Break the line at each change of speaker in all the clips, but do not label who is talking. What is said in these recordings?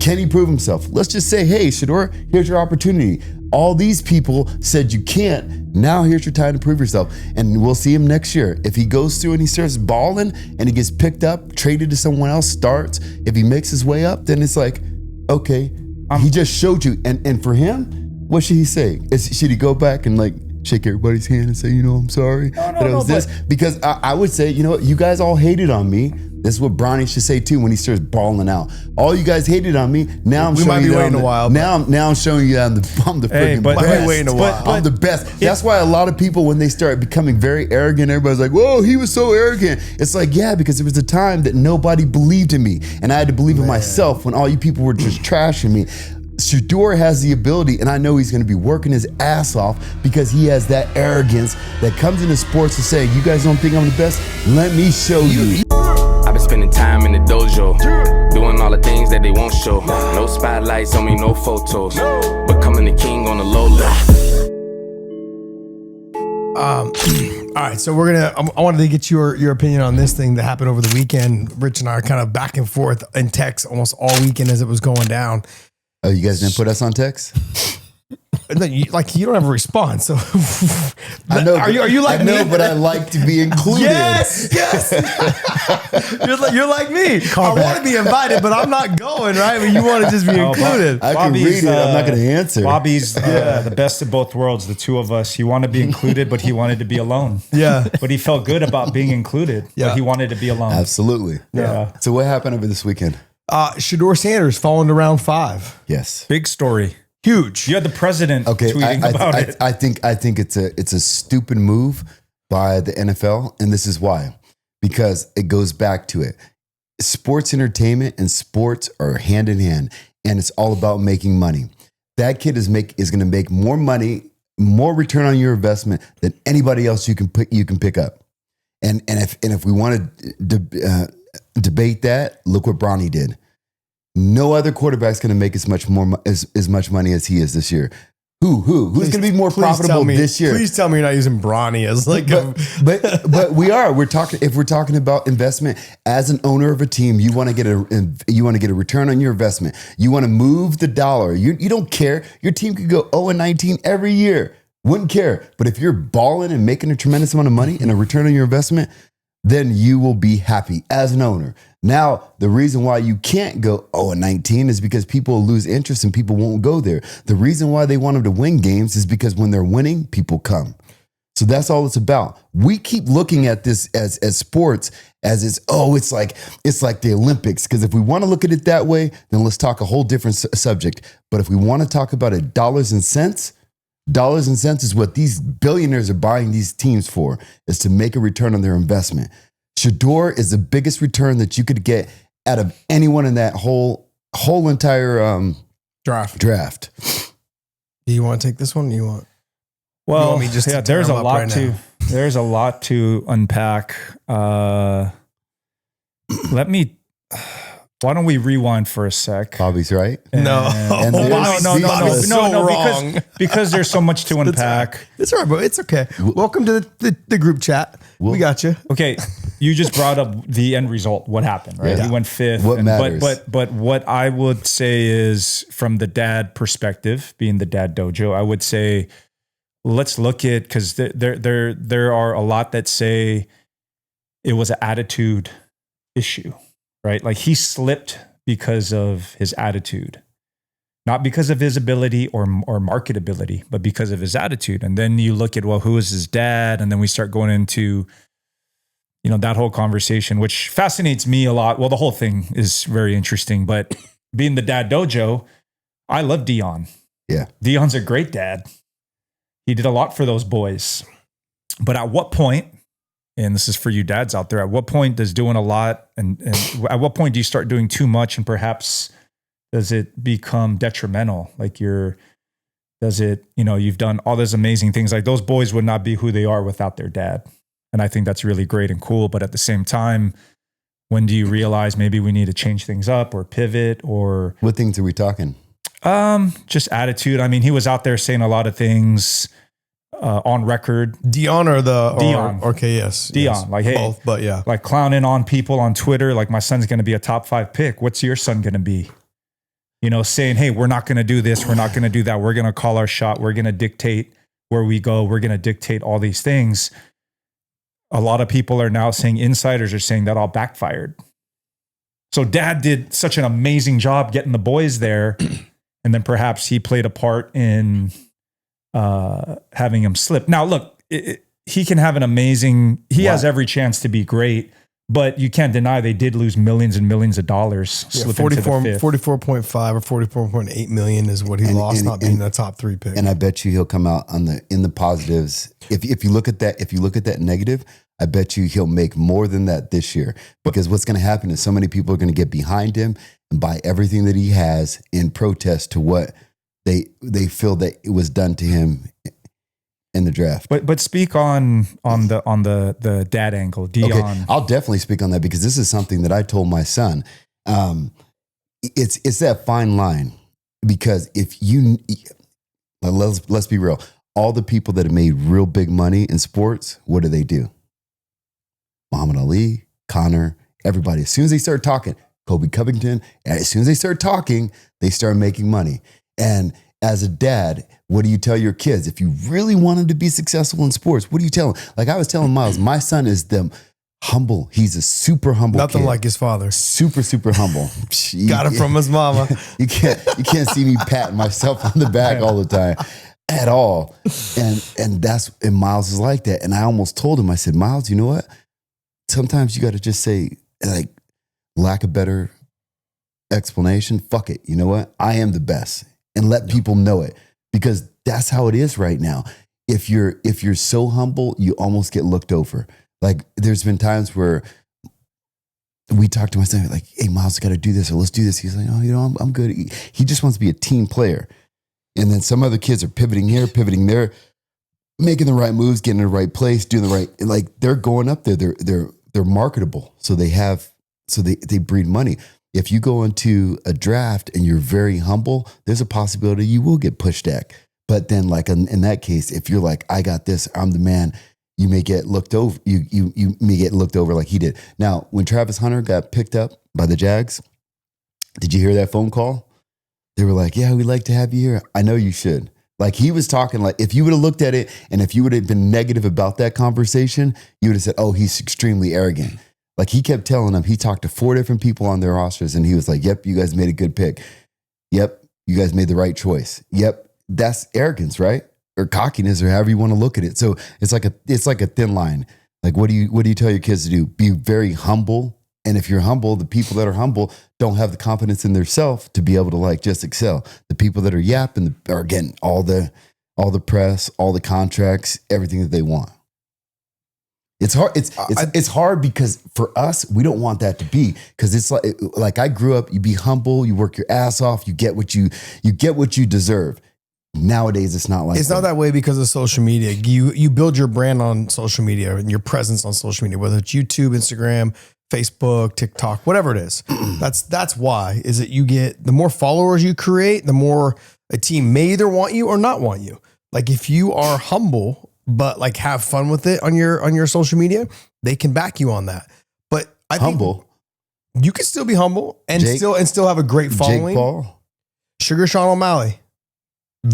Can he prove himself? Let's just say, hey, Shedeur, here's your opportunity. All these people said you can't. Now here's your time to prove yourself. And we'll see him next year. If he goes through and he starts balling and he gets picked up, traded to someone else, starts, if he makes his way up, then it's like, okay, he just showed you. And for him, what should he say? Should he go back and like shake everybody's hand and say, I'm sorry that it was this? Because I would say, you know what, you guys all hated on me. This is what Bronny should say too when he starts balling out. All you guys hated on me. Now I'm showing you
waiting a while.
Now I'm showing you I'm the freaking best.
Waiting a while.
I'm the best. That's why a lot of people, when they start becoming very arrogant, everybody's like, whoa, he was so arrogant. It's like, yeah, because there was a time that nobody believed in me. And I had to believe in myself when all you people were just trashing me. Shedeur has the ability, and I know he's going to be working his ass off because he has that arrogance that comes into sports to say, you guys don't think I'm the best? Let me show you.
I've been spending time in the dojo, doing all the things that they won't show. No spotlights on me, no photos, becoming the king on the low low.
All right, so I wanted to get your opinion on this thing that happened over the weekend. Rich and I are kind of back and forth in text almost all weekend as it was going down.
Oh, you guys didn't put us on text?
You don't have a response. So
I know.
Are you like me?
I know, but I like to be included.
Yes. you're like me. I want to be invited, but I'm not going. Right? But you want to just be included.
I can read it. I'm not going to answer.
Bobby's the best of both worlds. The two of us. He wanted to be included, but he wanted to be alone.
Yeah.
But he felt good about being included.
Yeah.
But he wanted to be alone.
Absolutely.
Yeah.
So what happened over this weekend?
Shedeur Sanders falling to round 5.
Yes.
Big story.
Huge.
You had the president tweeting about it.
I think it's a stupid move by the NFL, and this is why. Because it goes back to it. Sports entertainment and sports are hand in hand, and it's all about making money. That kid is going to make more money, more return on your investment than anybody else you can pick up. And if we want to debate that, look what Bronny did. No other quarterback's going to make as much money as he is this year. Who's going to be more profitable this year?
Please tell me you're not using Bronny as like
but we are. If we're talking about investment as an owner of a team, you want to get a return on your investment. You want to move the dollar. You don't care. Your team could go 0-19 every year. Wouldn't care. But if you're balling and making a tremendous amount of money and a return on your investment, then you will be happy as an owner. Now, the reason why you can't go 0-19 is because people lose interest and people won't go there. The reason why they want them to win games is because when they're winning, people come. So that's all it's about. We keep looking at this as sports as it's like the Olympics. Because if we want to look at it that way, then let's talk a whole different subject. But if we want to talk about it, dollars and cents is what these billionaires are buying these teams for, is to make a return on their investment. Shedeur is the biggest return that you could get out of anyone in that whole entire draft.
Do you want to take this one? Or you want?
Well,
you want me just to
there's a lot to unpack. Why don't we rewind for a sec?
Bobby's right.
No,
because there's so much to unpack.
It's all right, bro. It's okay. Welcome to the group chat. We got you.
Okay, you just brought up the end result. What happened, right?
Yeah.
He went 5th.
What matters?
But what I would say is, from the dad perspective, being the Dad Dojo, I would say, let's look at, because there are a lot that say it was an attitude issue. Right? Like he slipped because of his attitude, not because of his ability or marketability, but because of his attitude. And then you look at, well, who is his dad? And then we start going into, that whole conversation, which fascinates me a lot. Well, the whole thing is very interesting, but being the Dad Dojo, I love Deion.
Yeah. Deion's
a great dad. He did a lot for those boys. But at what point, and this is for you dads out there, at what point does doing a lot and at what point do you start doing too much, and perhaps does it become detrimental? Like you've done all those amazing things. Like those boys would not be who they are without their dad. And I think that's really great and cool. But at the same time, when do you realize maybe we need to change things up or pivot? Or
what things are we talking?
Just attitude. I mean, he was out there saying a lot of things on record.
Deion
Deion.
Okay, yes.
Deion.
Yes.
Like, hey,
both, but yeah.
Like clowning on people on Twitter. Like, my son's going to be a top 5 pick. What's your son going to be? saying, hey, we're not going to do this. We're not going to do that. We're going to call our shot. We're going to dictate where we go. We're going to dictate all these things. A lot of people are now saying, insiders are saying that all backfired. So Dad did such an amazing job getting the boys there. And then perhaps he played a part in having him slip. Now, look, he can have an amazing, he has every chance to be great, but you can't deny they did lose millions and millions of dollars.
Yeah, 44.5 or 44.8 million is what he lost not being the top 3 pick.
And I bet you he'll come out in the positives. If you look at that negative, I bet you he'll make more than that this year, because what's going to happen is so many people are going to get behind him and buy everything that he has in protest to what they feel that it was done to him in the draft.
But speak on the dad angle, Deion.
Okay, I'll definitely speak on that, because this is something that I told my son. It's that fine line, because let's be real, all the people that have made real big money in sports, what do? Muhammad Ali, Conor, everybody. As soon as they start talking, Kobe Covington, as soon as they start talking, they start making money. And as a dad, what do you tell your kids? If you really want them to be successful in sports, what do you tell them? Like I was telling Miles, my son is humble. He's a super humble
Nothing
kid.
like his father.
Super, super humble.
Got it from his mama.
You can't see me patting myself on the back all the time at all. And Miles is like that. And I almost told him, I said, Miles, you know what? Sometimes you got to just say, like, lack of better explanation, fuck it. You know what? I am the best, and let people know it, because that's how it is right now. If you're so humble, you almost get looked over. Like there's been times where we talk to my son, like, hey, Miles, got to do this, or let's do this. He's like, oh, I'm good. He just wants to be a team player. And then some other kids are pivoting here, pivoting there, making the right moves, getting in the right place, doing the right, like they're going up there. They're marketable. So they breed money. If you go into a draft and you're very humble, there's a possibility you will get pushed at. But then like in that case, if you're like, I got this, I'm the man, you may get looked over. You may get looked over like he did. Now, when Travis Hunter got picked up by the Jags, did you hear that phone call? They were like, yeah, we'd like to have you here. I know you should. Like he was talking like, if you would have looked at it and if you would have been negative about that conversation, you would have said, oh, he's extremely arrogant. Like he kept telling them, he talked to 4 different people on their rosters and he was like, yep, you guys made a good pick. Yep, you guys made the right choice. Yep, that's arrogance, right? Or cockiness, or however you want to look at it. So it's like a thin line. Like what do you tell your kids to do? Be very humble. And if you're humble, the people that are humble don't have the confidence in themselves to be able to like just excel. The people that are yapping are getting all the press, all the contracts, everything that they want. It's hard. It's hard because for us, we don't want that to be, because it's like I grew up. You be humble. You work your ass off. You get what you deserve. Nowadays, it's not like
it's not that way because of social media. You build your brand on social media and your presence on social media, whether it's YouTube, Instagram, Facebook, TikTok, whatever it is. That's why is that you get the more followers you create, the more a team may either want you or not want you. Like if you are humble but like have fun with it on your social media, they can back you on that. But I think you can still be humble and still have a great following.
Jake Paul,
Sugar Sean O'Malley.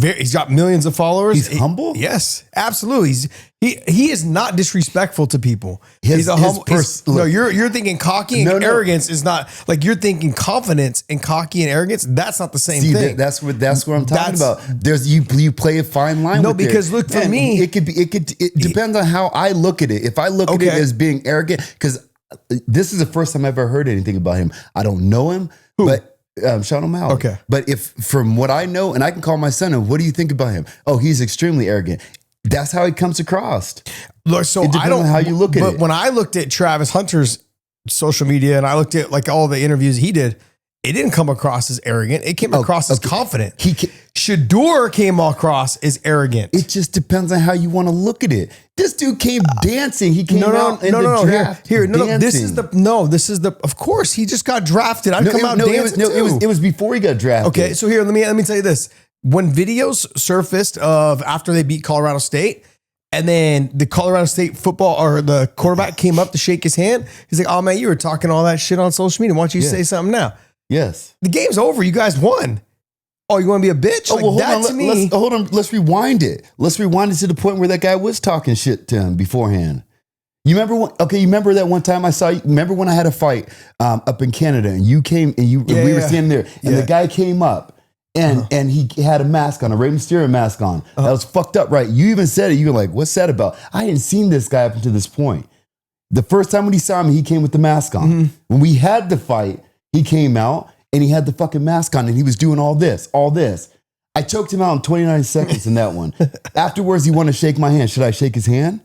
He's got millions of followers.
He's humble?
Yes, absolutely. He is not disrespectful to people.
He's a humble.
No, you're thinking cocky and arrogance is not like you're thinking confidence and cocky and arrogance. That's not the same thing.
That's what I'm talking about. There's you play a fine line.
No, because look, for me,
it depends on how I look at it. If I look at it as being arrogant, because this is the first time I've ever heard anything about him. I don't know him, but. Sean O'Malley. Okay. But if from what I know, and I can call my son, and what do you think about him? Oh, he's extremely arrogant. That's how he comes across.
Look, so
it depends on how you look at it.
But when I looked at Travis Hunter's social media and I looked at like all the interviews he did, it didn't come across as arrogant. It came across as confident. Shedeur came across as arrogant.
It just depends on how you want to look at it. This dude came dancing. He came out in the draft.
This is the. Of course, he just got drafted. Dancing.
It was before he got drafted.
Okay, so here, let me tell you this. When videos surfaced of after they beat Colorado State, and then the Colorado State football or the quarterback came up to shake his hand, he's like, "Oh man, you were talking all that shit on social media. Why don't you say something now?"
Yes.
The game's over. You guys won. Oh, you want to be a bitch?
Oh, well, hold
that
on.
to me.
Hold on. Let's rewind it. Let's rewind it to the point where that guy was talking shit to him beforehand. You remember when? Okay, you remember that one time I saw you? Remember when I had a fight up in Canada and you came and we were standing there and the guy came up and he had a mask on, a Rey Mysterio mask on. That was fucked up, right? You even said it. You were like, "What's that about?" I hadn't seen this guy up until this point. The first time when he saw me, he came with the mask on. When we had the fight, he came out and he had the fucking mask on and he was doing all this. I choked him out in 29 seconds in that one. Afterwards, he wanted to shake my hand. Should I shake his hand?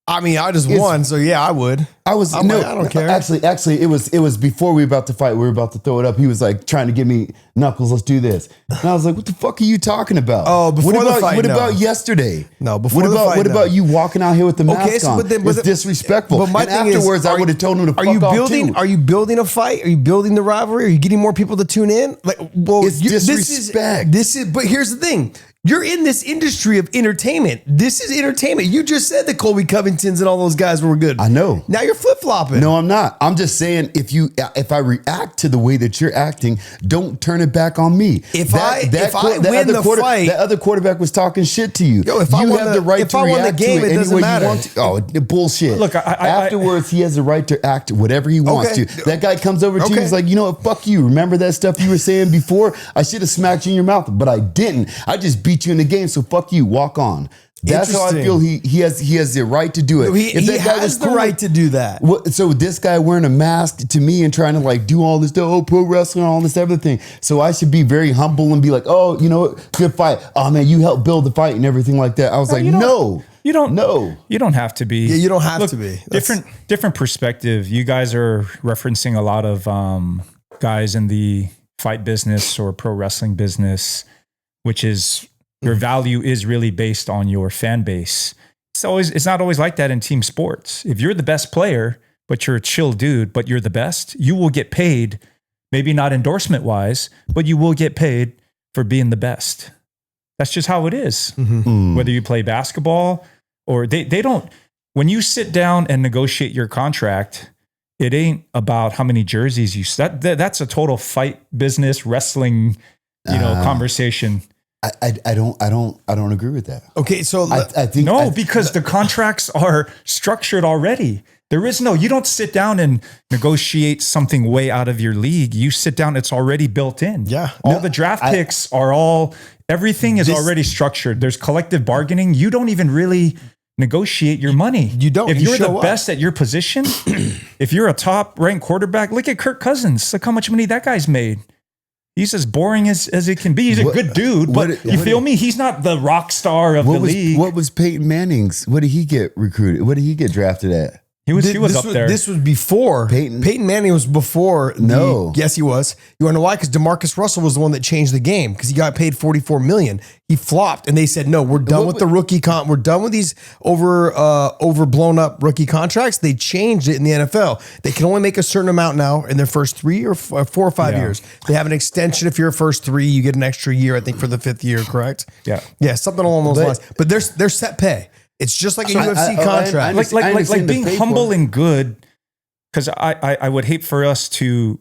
I mean, I just won, so yeah, I would.
I
don't care.
Actually, it was before we were about to fight. We were about to throw it up. He was like trying to give me knuckles. Let's do this. And I was like, "What the fuck are you talking about?"
Oh, before
what about,
the fight.
What
no.
about yesterday?
No, before the fight.
What about you walking out here with the mask on? It's disrespectful.
But my
and
thing
afterwards,
is,
I would have told him to fuck off too.
Are you building a fight? Are you building the rivalry? Are you getting more people to tune in? Like, well,
It's disrespect.
But here's the thing. You're in this industry of entertainment. This is entertainment. You just said that Colby Covingtons and all those guys were good.
I know.
Now you're flip-flopping.
No, I'm not. I'm just saying if I react to the way that you're acting, don't turn it back on me.
If I win the fight,
that other quarterback was talking shit to you.
Yo, if
you
I won
have
the
right
if
to
I won the
react
game,
to
it
any
doesn't
way
matter.
you want to. Oh, bullshit.
Look,
afterwards, he has the right to act whatever he wants
Okay.
to. That guy comes over to you,
Okay.
he's like, you know what, fuck you. Remember that stuff you were saying before? I should have smacked you in your mouth, but I didn't. I just beat you in the game, so fuck you. Walk on. That's how I feel. He has the right to do it.
He has the right to do that.
So this guy wearing a mask to me and trying to like do all this pro wrestling and all this everything. So I should be very humble and be like, oh, you know what, good fight. Oh man, you helped build the fight and everything like that. I was like, no.
You don't.
No.
You don't have to be.
Yeah, you don't have to be.
Different perspective. You guys are referencing a lot of guys in the fight business or pro wrestling business, which is your value is really based on your fan base. It's not always like that in team sports. If you're the best player, but you're a chill dude, but you're the best, you will get paid, maybe not endorsement wise, but you will get paid for being the best. That's just how it is. Whether you play basketball or they don't, when you sit down and negotiate your contract, it ain't about how many jerseys you set. That's a total fight business wrestling, conversation.
I don't agree with that.
Okay, so
I think
because the contracts are structured already. You don't sit down and negotiate something way out of your league. You sit down, it's already built in.
Yeah.
All the draft picks everything is already structured. There's collective bargaining. You don't even really negotiate your money.
You don't.
If
You
you're the
show up.
best at your position, if you're a top ranked quarterback, look at Kirk Cousins. Look how much money that guy's made. He's as boring as it can be. He's a good dude, but you feel me? He's not the rock star of the league.
What was Peyton Manning's? What did he get recruited? What did he get drafted at?
He was up there.
This was before
Peyton
Manning was before.
No.
Yes, he was. You want to know why? Because DeMarcus Russell was the one that changed the game because he got paid $44 million. He flopped, and they said, "No, we're done with the rookie We're done with these overblown up rookie contracts." They changed it in the NFL. They can only make a certain amount now in their first 3 or 4 or 5 years. They have an extension. If you're a first 3, you get an extra year. I think for the 5th year, correct? Yeah, something along those lines. But they're set pay. It's just like a UFC contract.
Like being humble and good, because I would hate for us to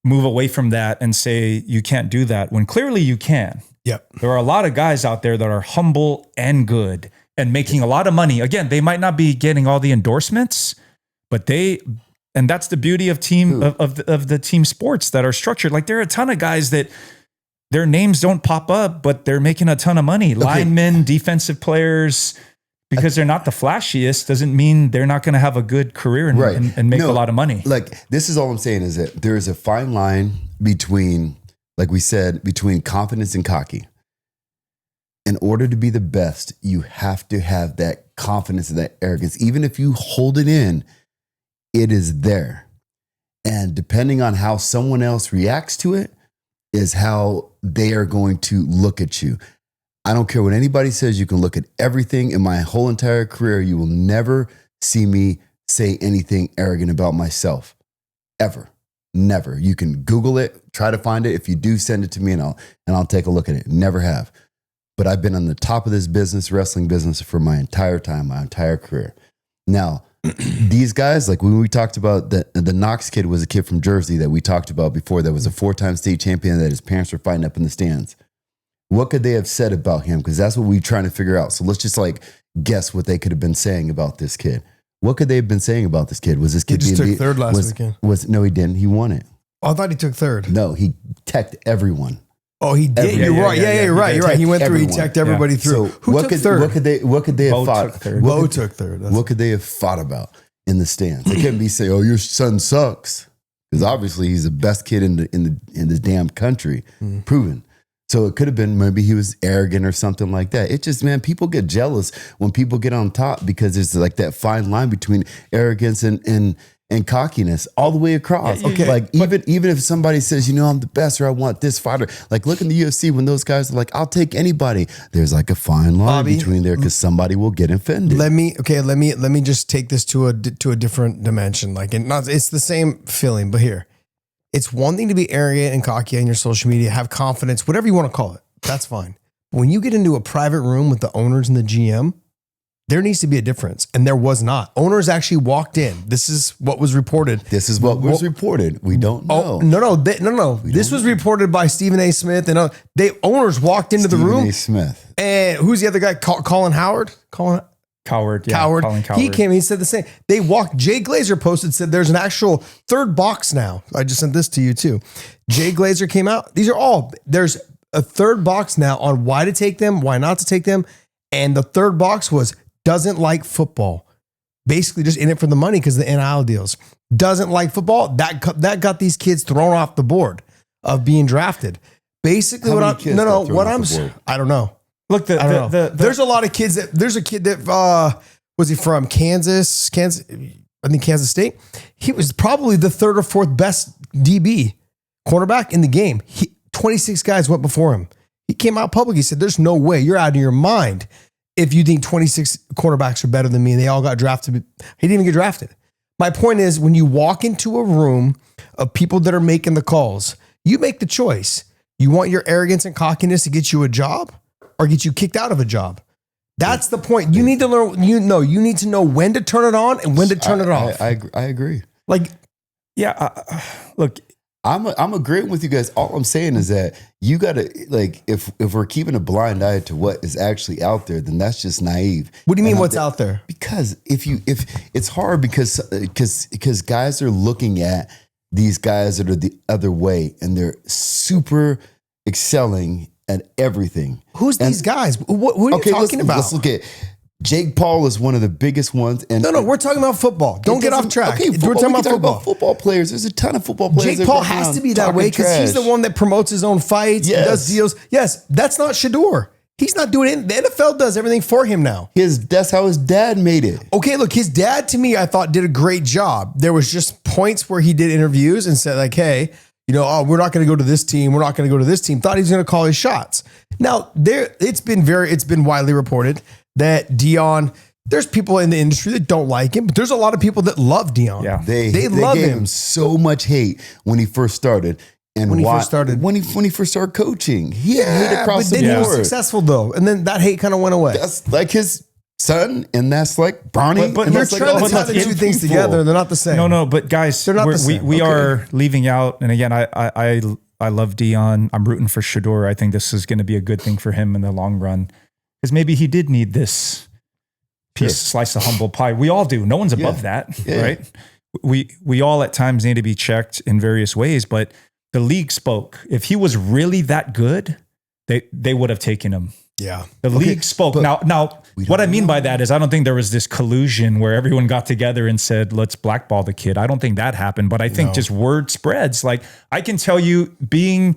move away from that and say you can't do that when clearly you can.
Yep.
There are a lot of guys out there that are humble and good and making a lot of money. Again, they might not be getting all the endorsements, but and that's the beauty of the team sports that are structured. Like there are a ton of guys that their names don't pop up, but they're making a ton of money. Okay. Linemen, defensive players. Because they're not the flashiest doesn't mean they're not going to have a good career and make a lot of money.
Like this is all I'm saying is that there is a fine line between, like we said, between confidence and cocky. In order to be the best, you have to have that confidence and that arrogance. Even if you hold it in, it is there. And depending on how someone else reacts to it is how they are going to look at you. I don't care what anybody says. You can look at everything in my whole entire career. You will never see me say anything arrogant about myself. Ever. Never. You can Google it, try to find it. If you do, send it to me and I'll take a look at it. Never have. But I've been on the top of this business, wrestling business, for my entire time, my entire career. Now, these guys, like when we talked about the Knox kid was a kid from Jersey that we talked about before that was a 4-time state champion that his parents were fighting up in the stands. What could they have said about him? Because that's what we're trying to figure out. So let's just like guess what they could have been saying about this kid. What could they have been saying about this kid? Was this kid
He just took third last weekend.
No, he didn't. He won it.
Oh, I thought he took third.
No, he teched everyone.
Oh, he did. You're right. Yeah, you're right. You're right. He went through. He teched everybody through.
So
Who took third?
What could they have fought?
Bo took third.
What could they have fought about in the stands? They couldn't be saying, "Oh, your son sucks," because obviously he's the best kid in this damn country, proven. So it could have been maybe he was arrogant or something like that. It just, man, people get jealous when people get on top because there's like that fine line between arrogance and cockiness all the way across.
Okay.
Like even if somebody says, you know, I'm the best or I want this fighter, like look in the UFC when those guys are like, I'll take anybody. There's like a fine line
Bobby,
between there because somebody will get offended.
Let me just take this to a different dimension. Like, it's the same feeling, but here. It's one thing to be arrogant and cocky on your social media, have confidence, whatever you want to call it. That's fine. When you get into a private room with the owners and the GM, there needs to be a difference. And there was not. Owners actually walked in. This is what was reported.
This is what was reported. We don't know.
Oh, no. This was reported by Stephen A. Smith. And owners walked into the room.
Stephen A. Smith.
And who's the other guy? Colin Howard?
Coward.
Colin
Coward.
He came, he said the same. They walked, Jay Glazer posted, said there's an actual third box now. I just sent this to you too. Jay Glazer came out. There's a third box now on why to take them, why not to take them. And the third box was doesn't like football. Basically just in it for the money because the NIL deals. Doesn't like football. That got these kids thrown off the board of being drafted. Basically I don't know.
Look,
there's a lot of kids there's a kid that was he from Kansas, I think Kansas State. He was probably the third or fourth best DB cornerback in the game. 26 guys went before him. He came out public. He said, there's no way, you're out of your mind if you think 26 cornerbacks are better than me and they all got drafted. He didn't even get drafted. My point is, when you walk into a room of people that are making the calls, you make the choice. You want your arrogance and cockiness to get you a job or get you kicked out of a job. That's the point. You need to learn, you need to know when to turn it on and when to turn it off.
I agree.
Like,
yeah, look,
I'm agreeing with you guys. All I'm saying is that you got to, like, if we're keeping a blind eye to what is actually out there, then that's just naive.
What do you mean what's out there?
Because if it's hard because guys are looking at these guys that are the other way and they're super excelling at everything.
Who's these guys? What are you talking about?
Let's look at Jake Paul is one of the biggest ones. And
no, we're talking about football. Don't get off track.
Okay,
we're talking about football.
Football players. There's a ton of football players.
Jake Paul has to be that way because he's the one that promotes his own fights, does deals. Yes, that's not Shedeur. He's not doing it. The NFL does everything for him now.
That's how his dad made it.
Okay, look, his dad to me, I thought did a great job. There was just points where he did interviews and said like, hey, we're not going to go to this team. We're not going to go to this team. Thought he was going to call his shots. Now it's been widely reported that Deion, there's people in the industry that don't like him, but there's a lot of people that love Deion.
Yeah.
They
love
gave
him
so much hate when he first started. And when he first started coaching, he had hate across the board.
He was successful though, and then that hate kind of went away.
That's like his son, and that's like Barney.
But you're trying to tie the two things together. They're not the same.
No, but guys,
they're not the same.
We are leaving out. And again, I love Deion. I'm rooting for Shedeur. I think this is going to be a good thing for him in the long run, because maybe he did need this slice of humble pie. We all do. No one's above that, right? We all at times need to be checked in various ways, but the league spoke. If he was really that good, they would have taken him.
Yeah.
The league spoke. Now what I mean by that is I don't think there was this collusion where everyone got together and said, let's blackball the kid. I don't think that happened, but I think just word spreads. Like I can tell you being,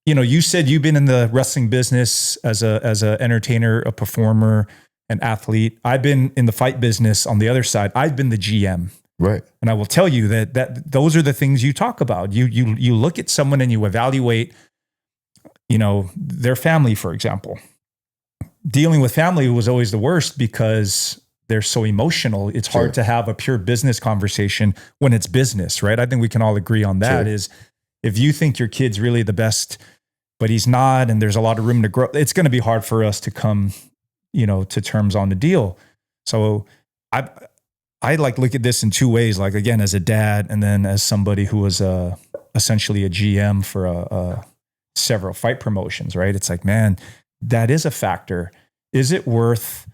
you said you've been in the wrestling business as a entertainer, a performer, an athlete. I've been in the fight business on the other side. I've been the GM.
Right.
And I will tell you that those are the things you talk about. You look at someone and you evaluate, their family, for example. Dealing with family was always the worst because they're so emotional. It's hard to have a pure business conversation when it's business, right? I think we can all agree on that is if you think your kid's really the best, but he's not, and there's a lot of room to grow, it's going to be hard for us to come, to terms on the deal. So I like look at this in two ways. Like again, as a dad, and then as somebody who was essentially a GM for several fight promotions. Right? It's like, man, that is a factor. Is it worth?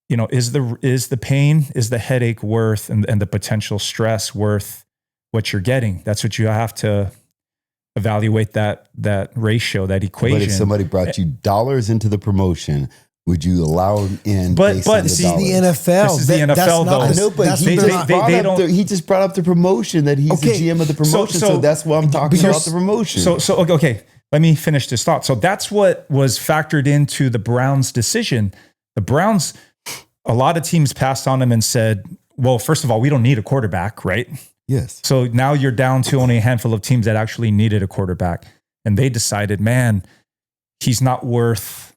Is the pain, is the headache worth, and the potential stress worth what you're getting? That's what you have to evaluate, that ratio, that equation.
But if somebody brought you dollars into the promotion, would you allow him in?
But
this is the NFL.
This is the NFL, though.
I know, but he just brought up the promotion that he's the GM of the promotion. So that's why I'm talking about the promotion.
So okay. Let me finish this thought. So that's what was factored into the Browns' decision. The Browns, a lot of teams passed on him and said, well, first of all, we don't need a quarterback, right?
Yes.
So now you're down to only a handful of teams that actually needed a quarterback. And they decided, man, he's not worth,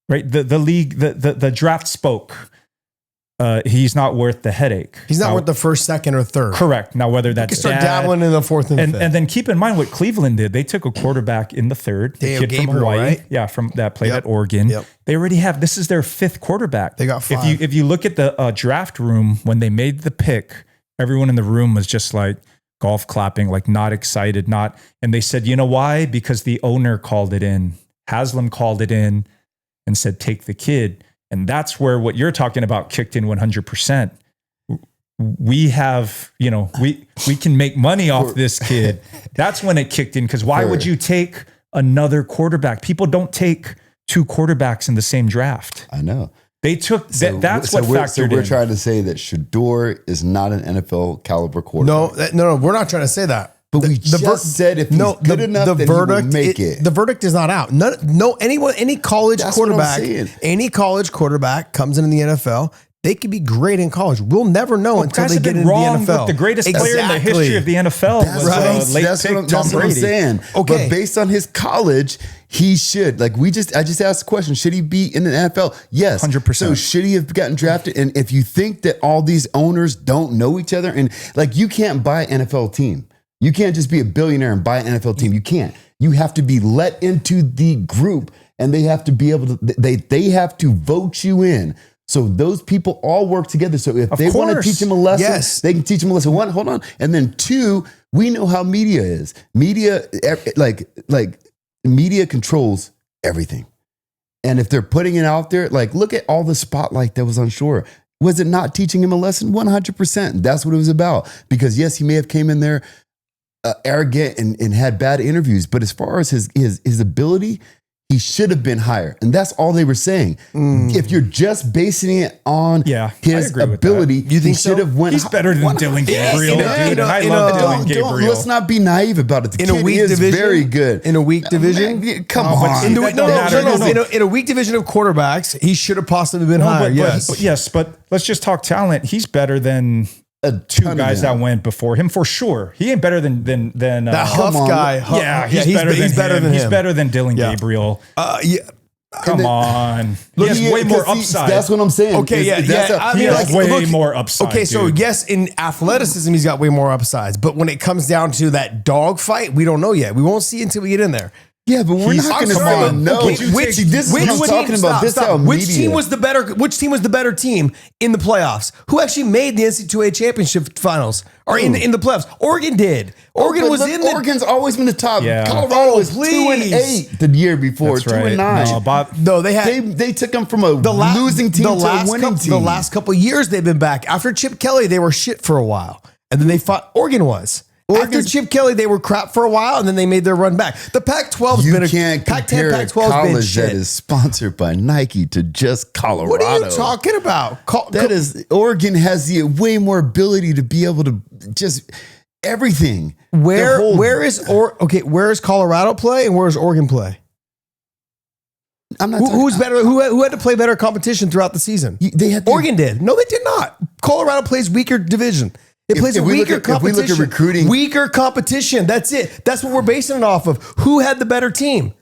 right? The league, the draft spoke. He's not worth the headache.
He's not worth the first, second, or third.
Correct. Now, whether that's
you start dabbling in the fourth and fifth.
And then keep in mind what Cleveland did. They took a quarterback in the third, the kid from Hawaii, right? Yeah, from that played at Oregon. Yep. They already have. This is their fifth quarterback.
They got 5.
If you look at the draft room when they made the pick, everyone in the room was just like golf clapping, like not excited, not. And they said, you know why? Because the owner called it in. Haslam called it in and said, take the kid. And that's where what you're talking about kicked in 100%. We have, we can make money off this kid. That's when it kicked in. Because why would you take another quarterback? People don't take 2 quarterbacks in the same draft.
I know.
They took that's what factored in.
So we're trying to say that Shedeur is not an NFL caliber quarterback.
No, we're not trying to say that.
But we just said if he's good enough, then he will make it.
The verdict is not out. Any college quarterback comes into the NFL. They could be great in college. We'll never know until they get into the NFL.
The greatest player in the history of the NFL was late pick Tom Brady.
That's what I'm saying. Okay. But based on his college, he should. I just asked the question, should he be in the NFL? Yes.
100%.
So should he have gotten drafted? And if you think that all these owners don't know each other, and you can't buy an NFL team. You can't just be a billionaire and buy an NFL team. You can't. You have to be let into the group, and they have to be able to. They have to vote you in. So those people all work together. So if they want to teach him a lesson, they can teach him a lesson. 1, hold on, and then 2, we know how media is. Media, media controls everything. And if they're putting it out there, look at all the spotlight that was on Shore. Was it not teaching him a lesson? 100%. That's what it was about. Because yes, he may have came in there arrogant and had bad interviews, but as far as his ability, he should have been higher. And that's all they were saying. If you're just basing it on his ability, you think he should have went.
He's better than Dylan Gabriel. I love Dylan Gabriel.
Let's not be naive about it. The kid is very good.
In a weak division?
Come on.
In a weak division of quarterbacks, he should have possibly been higher.
Yes, but let's just talk talent. He's better than 2 guys that went before him for sure. He ain't better than
that Huff guy.
He's better than him. He's better than Dylan Gabriel. Come on. He has way more upside.
That's what I'm saying.
Okay,
he has way more upside.
Okay, so yes, in athleticism, he's got way more upsides. But when it comes down to that dog fight, we don't know yet. We won't see until we get in there.
Yeah, but we're not going to say no. This is what I'm talking about. This is how media.
Which team was the better team in the playoffs? Who actually made the NCAA championship finals or in the playoffs? Oregon did. Oregon's
always been the top.
Yeah.
Colorado was 2-8 the year before.
That's
2-9.
No,
they took them from a losing team to a winning team.
The last couple of years they've been back. After Chip Kelly, they were shit for a while, and then they fought. Oregon was. After Chip Kelly, they were crap for a while, and then they made their run back. The Pac-12's been a
can't compare a college that is sponsored by Nike to just Colorado.
What are you talking about?
Oregon has the way more ability to be able to just everything.
Where is Colorado play and where is Oregon play?
I'm not.
Who's better? Who had to play better competition throughout the season? Oregon did. No, they did not. Colorado plays weaker division. It plays a weaker competition.
If we look at recruiting,
weaker competition. That's it. That's what we're basing it off of. Who had the better team?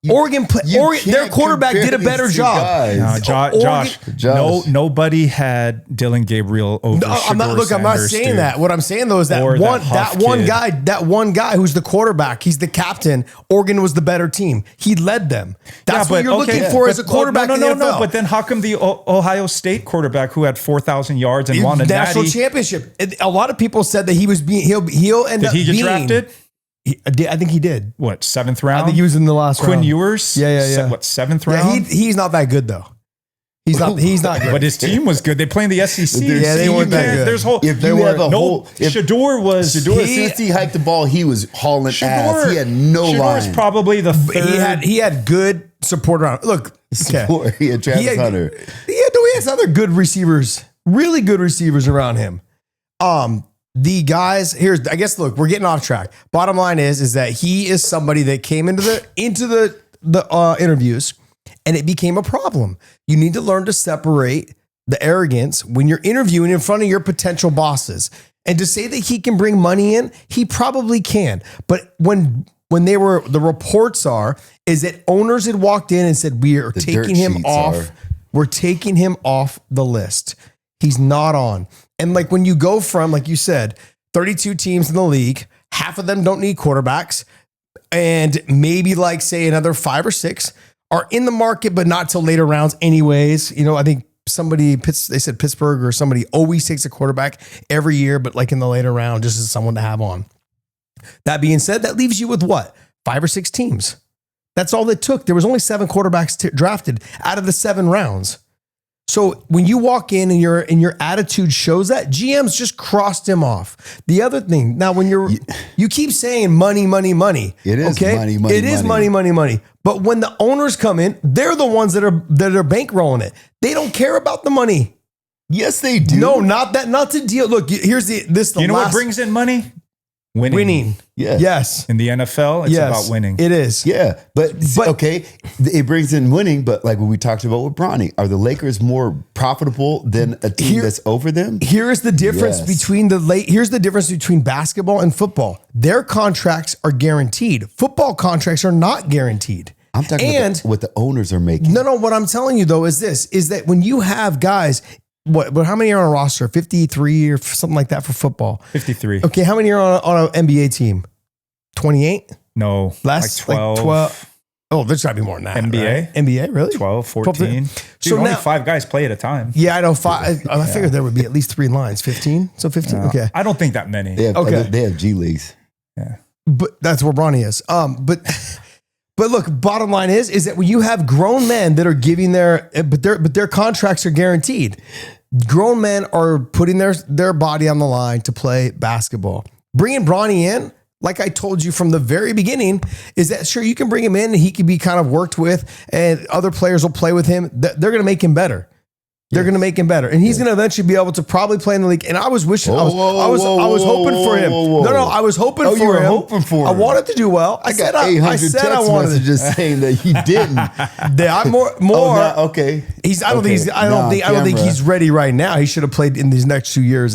their quarterback did a better job.
No, Josh. Nobody had Dylan Gabriel over.
I'm not saying that. What I'm saying though is that one guy who's the quarterback, he's the captain. Oregon was the better team. He led them. That's what you're looking for as a quarterback. No.
But then how come the Ohio State quarterback who had 4,000 yards and won a
national championship? A lot of people said that he'll end up being. Did he get drafted? I think he did.
What, 7th round?
I think he was in the last round.
Quinn Ewers?
Yeah.
What, 7th round?
He's not that good though. He's not good.
But his team was good. They play in the SEC.
Yeah, they weren't that good.
Shedeur was.
Since he hiked the ball, he was hauling ass. He had no line.
Shedeur is probably the third.
He had good support around. Look,
he had Travis Hunter.
He has other good receivers, really good receivers around him. The guys I guess. Look, we're getting off track. Bottom line is that he is somebody that came into the interviews, and it became a problem. You need to learn to separate the arrogance when you're interviewing in front of your potential bosses. And to say that he can bring money in, he probably can. But when the reports is that owners had walked in and said, we are taking him off. We're taking him off the list. He's not on. And like when you go from, like you said, 32 teams in the league, half of them don't need quarterbacks, and maybe like say another 5 or 6 are in the market, but not till later rounds anyways. I think they said Pittsburgh or somebody always takes a quarterback every year, but like in the later round, just as someone to have on. That being said, that leaves you with what? 5 or 6 teams. That's all it took. There was only 7 quarterbacks drafted out of the 7 rounds. So when you walk in and your attitude shows that, GMs just crossed him off. The other thing, now when you keep saying money,
it is money.
It is money. But when the owners come in, they're the ones that are bankrolling it. They don't care about the money.
Yes, they do.
No, not to deal. Look, here's the.
You know what brings in money? Winning.
Yes.
In the NFL, it's about winning.
It is.
Yeah. But okay, it brings in winning, but like what we talked about with Bronny, are the Lakers more profitable than a team that's over them?
Here's the difference here's the difference between basketball and football. Their contracts are guaranteed. Football contracts are not guaranteed.
I'm talking about what the owners are making.
No, what I'm telling you though is that when you have guys, how many are on a roster? 53 or something like that for football?
53.
Okay, how many are on an NBA team? 28?
No.
Less?
Like 12.
Like 12. Oh, there's got to be more than that.
NBA?
Right? NBA, really?
12, 14. Dude,
so
only 5 guys play at a time.
Yeah, I know. 5. I figured there would be at least 3 lines. 15? So 15? Okay.
I don't think that many.
They have G Leagues.
Yeah. But that's where Bronny is. But look, bottom line is that when you have grown men that are giving but their contracts are guaranteed. Grown men are putting their body on the line to play basketball. Bringing Bronny in, like I told you from the very beginning, is that sure, you can bring him in and he can be kind of worked with and other players will play with him. They're going to make him better. They're going to make him better. And he's going to eventually be able to probably play in the league. And I was wishing, I was hoping for him. No, I was hoping for him. You were hoping for him. I wanted to do well.
I got 800 text messages saying that he didn't.
I'm more.
Okay.
I don't think he's ready right now. He should have played in these next 2 years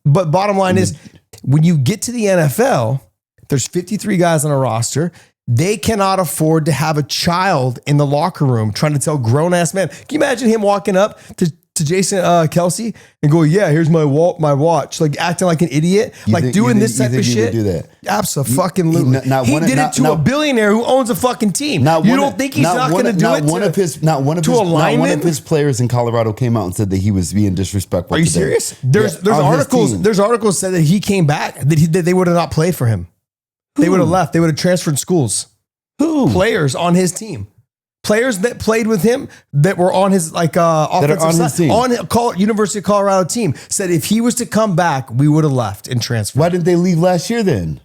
but bottom line is when you get to the NFL, there's 53 guys on a roster. They cannot afford to have a child in the locker room trying to tell grown-ass men. Can you imagine him walking up to Jason Kelsey and go, yeah, here's my watch, like acting like an idiot, doing this type of shit?
Would do that?
Absolutely. He did it to a billionaire who owns a fucking team. You don't think he's not going to do it
Not one of his players in Colorado came out and said that he was being disrespectful.
Are you serious? There's articles said that he came back, that they would have not played for him. They would have left. They would have transferred schools.
Who?
Players on his team. Players that played with him that were on his offensive side, on University of Colorado team, said if he was to come back, we would have left and transferred.
Why didn't they leave last year then?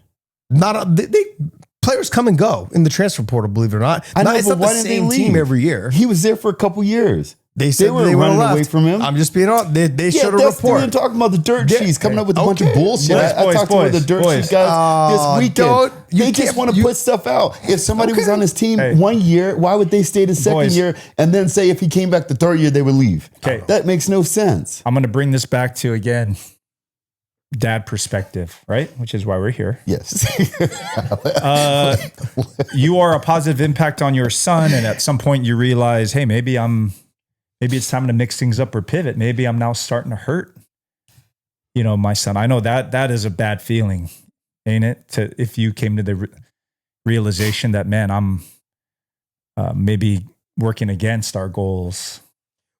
Players come and go in the transfer portal, believe it or not.
I know,
it's not the same team every year.
He was there for a couple years.
They said they were running away
from him.
I'm just being honest. They showed a report.
They're talking about the dirt sheets coming up with a bunch of bullshit. I talked to one of the dirt sheet guys this weekend. They just want to put stuff out. If somebody was on his team 1 year, why would they stay the second year and then say if he came back the third year, they would leave?
Okay.
That makes no sense.
I'm going to bring this back to, again, dad perspective, right? Which is why we're here.
Yes.
You are a positive impact on your son, and at some point you realize, hey, maybe it's time to mix things up or pivot. Maybe I'm now starting to hurt, my son. I know that is a bad feeling, ain't it? If you came to the realization that, man, I'm maybe working against our goals.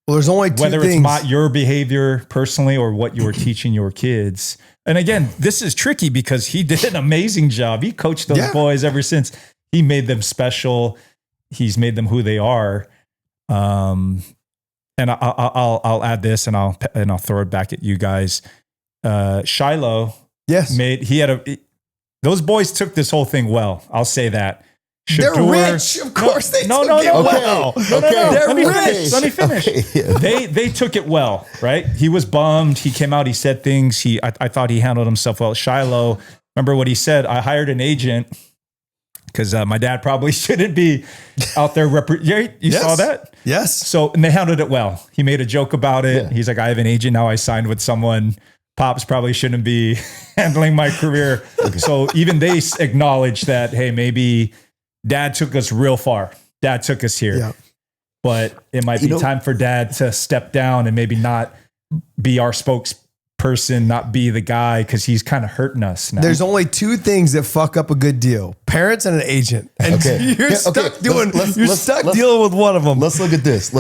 Well, there's only two
whether
things.
It's your behavior personally or what you're teaching your kids. And again, this is tricky because he did an amazing job. He coached those boys ever since. He made them special. He's made them who they are. And I'll add this, and I'll throw it back at you guys. Shiloh, those boys took this whole thing well. I'll say that.
They're rich, of course. They took it well.
They're
rich.
Let me finish.
Okay.
They took it well, right? He was bummed. He came out. He said things. I thought he handled himself well. Shiloh, remember what he said? I hired an agent because my dad probably shouldn't be out there. You saw that?
Yes.
So, and they handled it well. He made a joke about it. Yeah. He's like, I have an agent now. I signed with someone. Pops probably shouldn't be handling my career. Okay. So even they acknowledge that, hey, maybe Dad took us real far. Dad took us here. Yeah. But it might be time for Dad to step down and maybe not be our spokesperson, not be the guy, because he's kind of hurting us now.
There's only two things that fuck up a good deal: parents and an agent. And you're stuck dealing with one of them.
Let's look at this.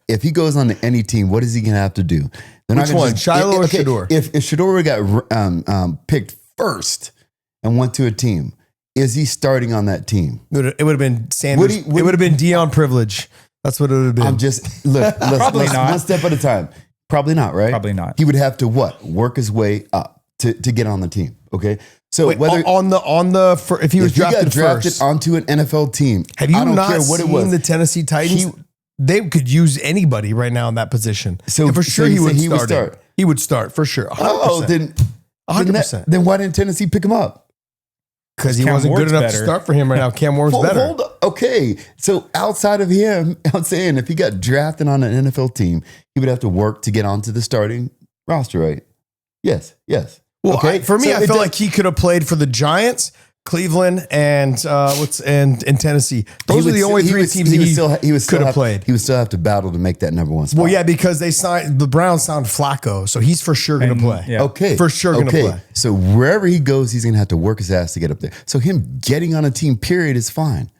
If he goes on to any team, what is he going to have to do?
Which one, Shiloh or Shedeur?
If Shedeur got picked first and went to a team, is he starting on that team?
It would have been Sanders. It would have been Deion privilege. That's what it would have been.
I'm just probably not. One step at a time. Probably not, right?
Probably not.
He would have to work his way up to get on the team. Okay, so
if he was drafted first
onto an NFL team,
have you not seen the Tennessee Titans? They could use anybody right now in that position. So for sure he would start. He would start for sure. 100%.
Oh, then
100%.
Then why didn't Tennessee pick him up?
Because he wasn't good enough to start for him right now. Cam Ward's better.
Okay. So outside of him, I'm saying if he got drafted on an NFL team, he would have to work to get onto the starting roster, right? Yes.
Well, okay. For me, I feel like he could have played for the Giants, Cleveland, and Tennessee. Those are the only three teams he could have played.
He would still have to battle to make that number one spot.
Well, yeah, because the Browns signed Flacco, so he's for sure going to play.
Yeah. Okay.
For sure going to play.
So wherever he goes, he's going to have to work his ass to get up there. So him getting on a team, period, is fine.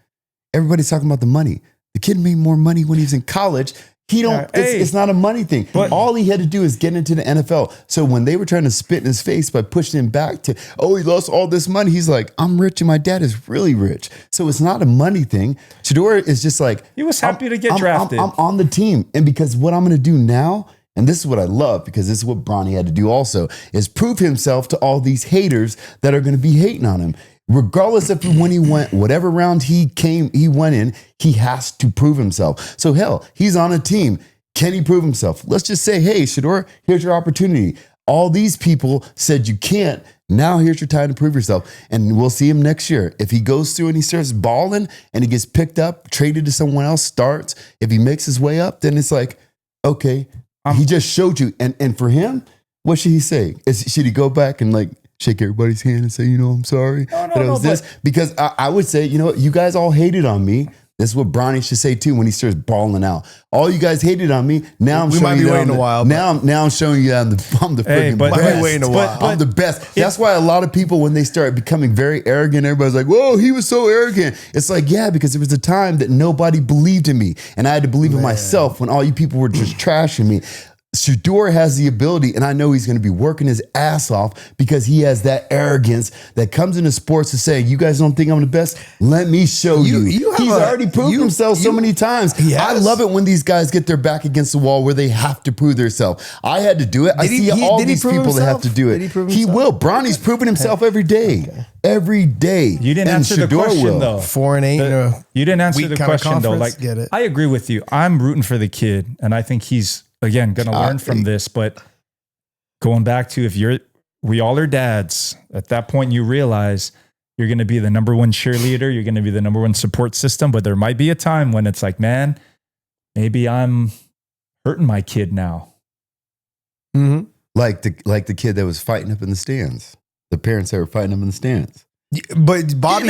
Everybody's talking about the money. The kid made more money when he was in college. It's not a money thing. But all he had to do is get into the NFL. So when they were trying to spit in his face by pushing him back to, he lost all this money. He's like, I'm rich and my dad is really rich. So it's not a money thing. Shedeur is just like,
he was happy to get drafted.
I'm on the team. And because what I'm going to do now, and this is what I love, because this is what Bronny had to do also, is prove himself to all these haters that are going to be hating on him. Regardless of when he went, whatever round he went in, he has to prove himself. So hell, he's on a team. Can he prove himself? Let's just say, hey, Shedeur, here's your opportunity. All these people said you can't. Now here's your time to prove yourself. And we'll see him next year. If he goes through and he starts balling and he gets picked up, traded to someone else, starts, if he makes his way up, then it's like, okay, he just showed you. And for him, what should he say? Should he go back and shake everybody's hand and say, I'm sorry that it was this? Because I would say, you guys all hated on me. This is what Bronny should say too when he starts balling out. All you guys hated on me. Now I'm showing you
waiting a while.
Now I'm showing you I'm the freaking best.
Waiting a while.
I'm the best. That's why a lot of people, when they start becoming very arrogant, everybody's like, whoa, he was so arrogant. It's like, yeah, because there was a time that nobody believed in me. And I had to believe in myself when all you people were just trashing me. Shedeur has the ability, and I know he's going to be working his ass off because he has that arrogance that comes into sports to say, you guys don't think I'm the best? Let me show you. He's already proved himself so many times. I love it when these guys get their back against the wall where they have to prove themselves. I had to do it. I see all these people that have to do it. He will. Bronny's proving himself every day. Okay. Every day.
You didn't answer the question, though.
4-8.
You didn't answer the question, though.
Get it.
I agree with you. I'm rooting for the kid, and I think he's, again, going to learn from this. But going back to we all are dads. At that point, you realize you're going to be the number one cheerleader. You're going to be the number one support system. But there might be a time when it's like, man, maybe I'm hurting my kid now.
Mm-hmm.
Like the kid that was fighting up in the stands. The parents that were fighting up in the stands.
But Bobby,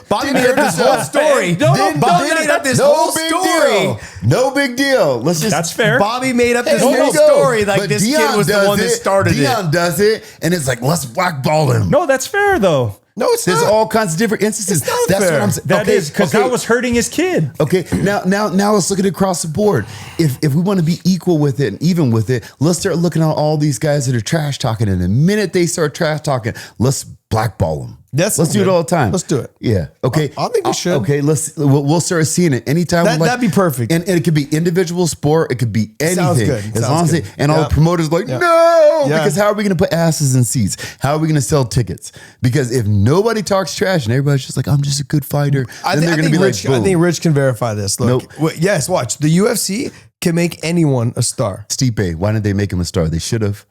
Bobby made up this whole story. Bobby made up this whole story.
No big deal. Let's just.
That's fair.
Bobby made up this whole story. Like this kid was the one that started it.
Deion does it, and it's like, let's blackball him.
No, that's fair though.
No, it's
There's
not.
all kinds of different instances.
That's
That's
fair.
what I'm saying.
That is because that was hurting his kid.
Okay, now let's look at it across the board. If we want to be equal with it and even with it, let's start looking at all these guys that are trash talking. And the minute they start trash talking, let's blackball them. Let's do it all the time.
Let's do it.
Yeah. Okay.
I think we should.
Okay. We'll start seeing it anytime.
That'd be perfect.
And it could be individual sport. It could be anything.
Sounds good.
As long as
good.
and all the promoters like, no, because how are we going to put asses in seats? How are we going to sell tickets? Because if nobody talks trash and everybody's just like, I'm just a good fighter, then they're going to be
Rich,
like, boom.
I think Rich can verify this. Look, yes, watch. The UFC can make anyone a star.
Stipe, why didn't they make him a star? They should have.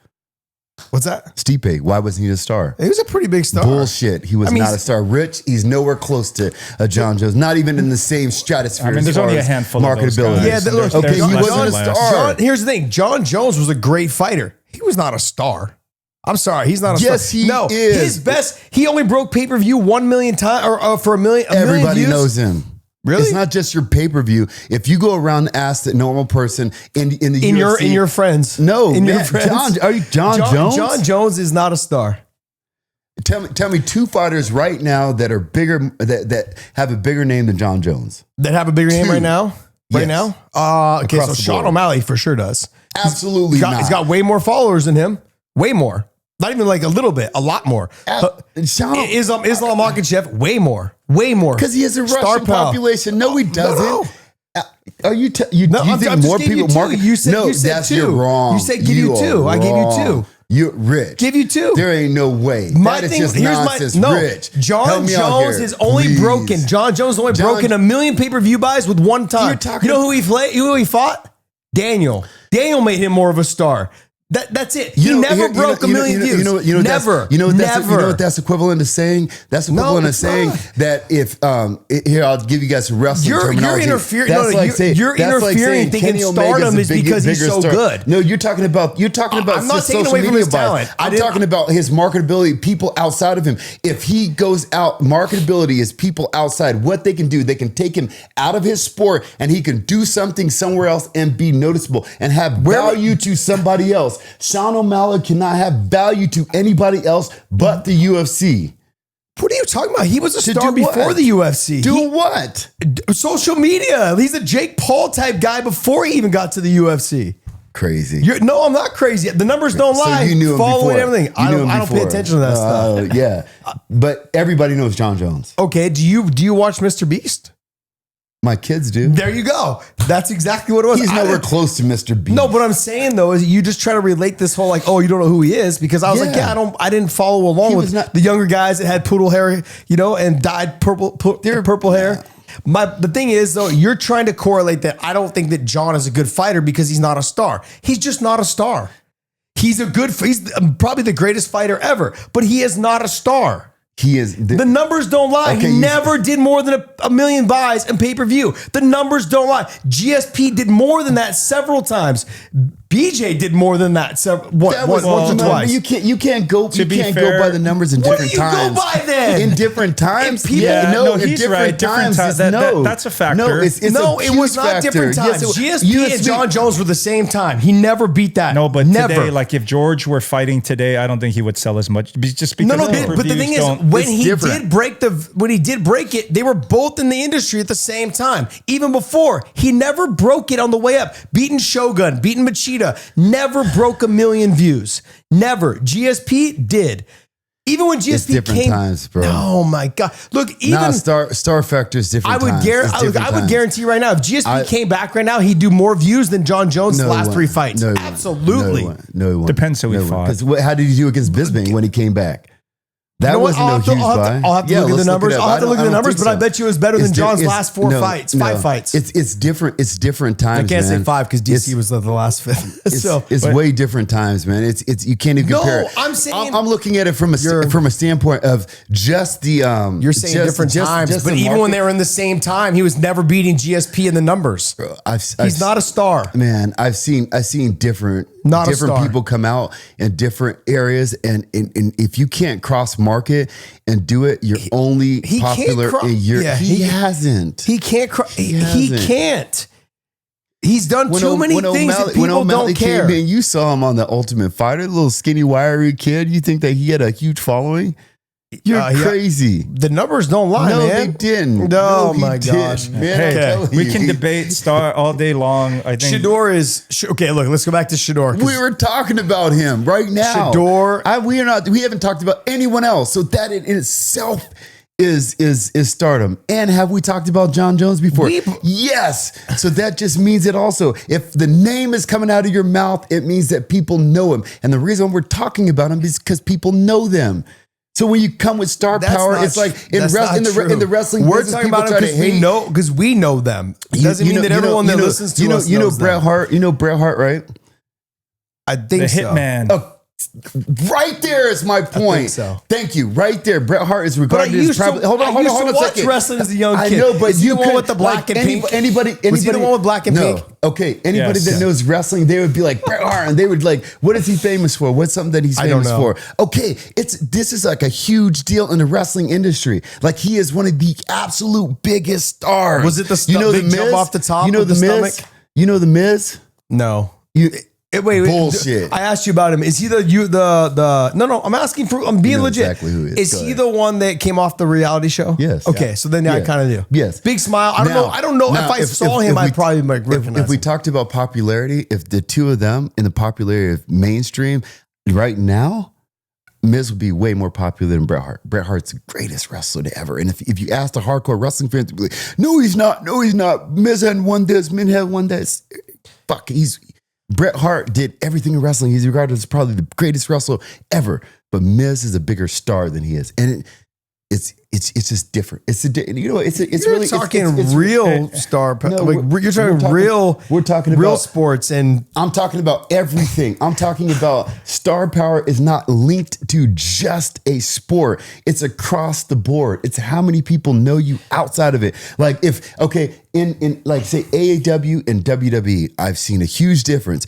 What's that?
Stipe, why wasn't he a star?
He was a pretty big star.
Bullshit. He was not a star. Rich, he's nowhere close to a John Jones. Not even in the same stratosphere.
I mean, there's only a handful of those
marketability.
guys.
Yeah, look,
okay, he
John,
wasn't a star.
Here's the thing. John Jones was a great fighter. He was not a star. I'm sorry, he's not a star.
Yes, he is.
His best. He only broke pay-per-view 1 million times, or for a million.
Everybody
views.
knows him.
Really?
It's not just your pay-per-view. If you go around and ask the normal person in the UFC,
your friends.
No,
in
man,
your friends.
Are you John Jones?
John Jones is not a star.
Tell me two fighters right now that are bigger that have a bigger name than John Jones.
That have a bigger name right now? Right
Yes.
now? Okay,
Across
so
the
Sean
board.
O'Malley for sure does.
Absolutely not.
He's got way more followers than him. Way more. Not even like a little bit, a lot more.
Islam
Makhachev, way more. Way more.
because he has a
Star
Russian
power.
population. No, he doesn't.
No.
Are you?
No,
you
I'm
think
just
more
giving you
people
two.
market?
You said
that's
two.
You're wrong.
You said give you two.
are
I gave you
wrong.
two.
You're Rich.
Give you two.
There ain't no way.
My
that is
thing,
just
here's
nonsense.
Rich.
Help
John
me out
Jones
here,
has only
please.
broken. John Jones has only broken 1 million pay-per-view buys with one time. You know who he played? You know who he fought? Daniel. Daniel made him more of a star. That's it. He never broke 1 million views. Never.
You know what that's equivalent to saying? That's equivalent to saying that if here I'll give you guys some wrestling terminology.
You're interfering.
You're
interfering thinking stardom is because he's so good.
No, you're talking about
I'm not taking
social
away from
media
his
buys.
talent.
I'm talking about his marketability, people outside of him. If he goes out, marketability is people outside. What they can do, they can take him out of his sport and he can do something somewhere else and be noticeable and have value to somebody else. Sean O'Malley cannot have value to anybody else but the UFC.
What are you talking about? He was a
To
star
do what?
before the UFC.
What?
Social media. He's a Jake Paul type guy before he even got to the UFC.
Crazy.
No, I'm not crazy. The numbers don't lie.
So you knew him
Following
before.
everything. I don't pay attention to that stuff.
Yeah, but everybody knows John Jones.
Okay, do you watch Mr. Beast?
My kids do.
There you go. That's exactly what it was.
He's nowhere close to Mr. Beast.
No, what I'm saying though is you just try to relate this whole like, oh, you don't know who he is because I was like, I didn't follow along with the younger guys that had poodle hair, and dyed purple hair. The thing is though, you're trying to correlate that. I don't think that John is a good fighter because he's not a star. He's just not a star. He's probably the greatest fighter ever, but he is not a star.
He is.
The numbers don't lie.
Okay,
he never did more than a million buys in pay-per-view. The numbers don't lie. GSP did more than that several times. BJ did more than that once or twice.
You can't go
fair,
by the numbers in different times.
What do you go by then?
In different times?
He's
right. Different times. That's a factor.
No, it's
it
a
was not
factor.
different times. GSP and John Jones were the same time. He never beat that.
No, but
never.
today, like if George were fighting today, I don't think he would sell as much. Just because
But the thing is, when he did break it, they were both in the industry at the same time. Even before, he never broke it on the way up. Beating Shogun, beating Machida, never broke 1 million views. Never. GSP did. Even when GSP
it's different
came,
times, bro.
Oh my God! Look, even
star factor is different.
I would guarantee right now, if GSP came back right now, he'd do more views than John Jones' last 3 fights. Absolutely.
No, he won't.
Depends who he fought.
Because how did he do against Bisping when he came back? That
You know what?
wasn't no huge buy.
I'll have to look at the numbers. I'll have to look at the numbers, but I bet you it was better than John's last five fights.
It's different. It's different times.
I can't
man.
say 5 because DC was the last 5.
It's way different times, man. It's you can't even compare.
No, I'm saying
I'm looking at it from a standpoint of just the.
You're saying different times, but even when they were in the same time, he was never beating GSP in the numbers. He's not a star,
man. I've seen different people come out in different areas, and if you can't cross market and do it, you're only popular in your. He hasn't.
He can't. He can't. He's done too many things that people don't care.
Came in, you saw him on the Ultimate Fighter, little skinny, wiry kid. You think that he had a huge following? You're crazy.
The numbers don't lie, man.
No, they didn't.
Oh my gosh,
man!
Hey, we can debate Star all day long. I think
Shedeur is okay. Look, let's go back to Shedeur.
We were talking about him right now.
Shedeur.
We haven't talked about anyone else. So that in itself is stardom. And have we talked about John Jones before? Yes. So that just means it also. If the name is coming out of your mouth, it means that people know him. And the reason we're talking about him is because people know them. So when you come with star power, it's like in the wrestling
we're
business,
talking
people
about
him
because we know them. It doesn't mean that everyone that listens to us knows
Bret Hart. You know Bret Hart, right?
I think
the
so.
Hitman.
Right there is my point.
I think so.
Thank you. Right there, Bret Hart is regarded as probably. Hold on a second.
Wrestling as a young kid.
I know, but
is you the one with the black and pink.
Anybody?
Was he the one with black and pink?
Okay. Anybody that knows wrestling, they would be like Bret Hart, and they would like, what is he famous for? What's something that he's famous for? Okay, this is like a huge deal in the wrestling industry. Like he is one of the absolute biggest stars.
Was it the big jump off the top?
You know the Miz?
Stomach?
You know the Miz?
No.
Wait, bullshit.
I asked you about him. Is he the no, I'm asking for, I'm being legit.
Exactly who he is.
Is he the one that came off the reality show?
Yes.
Okay, so then I kind of do.
Yes.
Big smile. I don't know. If I saw him, I'd probably recognize him.
If we talked about popularity, if the two of them in the popularity of mainstream right now, Miz would be way more popular than Bret Hart. Bret Hart's the greatest wrestler to ever. And if you ask the hardcore wrestling fans, they'd be like, no, he's not. No, he's not. Miz hadn't won this. Miz hadn't won that. Fuck, Bret Hart did everything in wrestling. He's regarded as probably the greatest wrestler ever. But Miz is a bigger star than he is, and it's just different. It's
you're
really
talking real star.
No,
you're talking real.
We're talking
real
about
sports, and
I'm talking about everything. I'm talking about star power is not linked to just a sport. It's across the board. It's how many people know you outside of it. Like in like say AEW and WWE, I've seen a huge difference.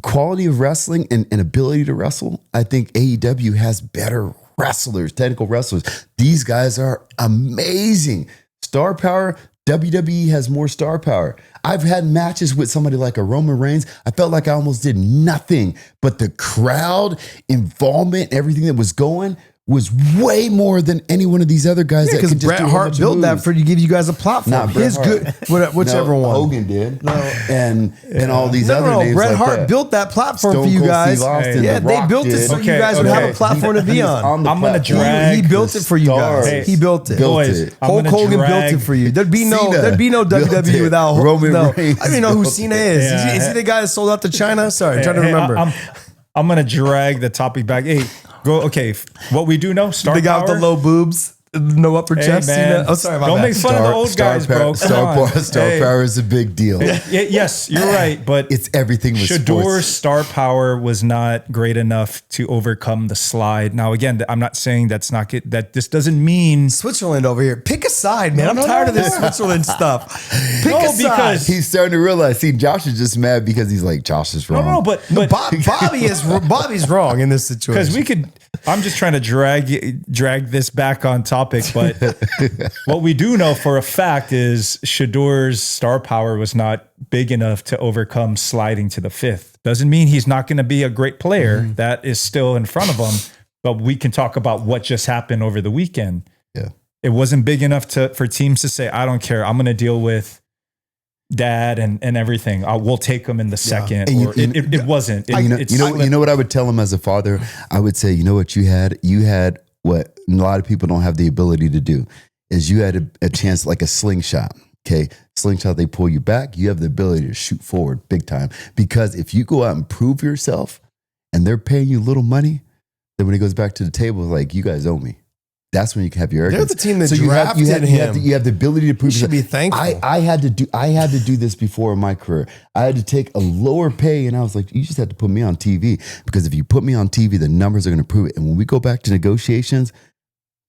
Quality of wrestling and ability to wrestle. I think AEW has better wrestlers, technical wrestlers. These guys are amazing. Star power, WWE has more star power. I've had matches with somebody like a Roman Reigns. I felt like I almost did nothing, but the crowd involvement, everything that was going was way more than any one of these other guys that could just
Bret Hart built that for to give you guys a platform.
Not Bret Hart.
Whichever one.
Hogan did. And all these other names.
Bret
like
Hart
that.
built that platform
Stone
for you
Cold
guys.
Steve Austin,
yeah,
The
they
Rock
built it so you guys would have a platform to be on.
I'm going to drag.
He built it for you guys.
Hey,
he built it. Hulk Hogan built it for you. There'd be no WWE without
Roman Reigns.
I don't even know who Cena is. Is he the guy that sold out to China? Sorry, I'm trying to remember.
I'm going to drag the topic back. Hey, go. Okay, what we do know, star
the guy
power.
with the low boobs, no upper chest.
Man.
Oh, sorry,
don't make fun of the old guys, bro.
Star power is a big deal.
Yes, you're right, but
it's everything with
Shedeur's
sports.
star power was not great enough to overcome the slide. Now, again, I'm not saying that's not good. That this doesn't mean
Switzerland over here. Pick a side, man. I'm tired of this Switzerland stuff. Pick a side.
Because
he's starting to realize. See, Josh is just mad because he's like, Josh is wrong.
No, but
Bobby's wrong in this situation.
Because I'm just trying to drag this back on topic, but what we do know for a fact is Shedeur's star power was not big enough to overcome sliding to the fifth. Doesn't mean he's not going to be a great player. Mm-hmm. That is still in front of him, but we can talk about what just happened over the weekend.
Yeah,
it wasn't big enough for teams to say, I don't care. I'm going to deal with Dad and everything. We'll take him in the second. Or it wasn't.
You know what I would tell him as a father? I would say, you know what you had? You had what a lot of people don't have the ability to do is you had a chance like a slingshot. Okay. Slingshot, they pull you back. You have the ability to shoot forward big time. Because if you go out and prove yourself and they're paying you little money, Then when he goes back to the table, like, you guys owe me. That's when you can have your
They're
arrogance.
the team that
you
drafted him.
You have the ability to prove
You should be thankful.
I had to do this before in my career. I had to take a lower pay, and I was like, you just have to put me on TV, because if you put me on TV, the numbers are going to prove it. And when we go back to negotiations,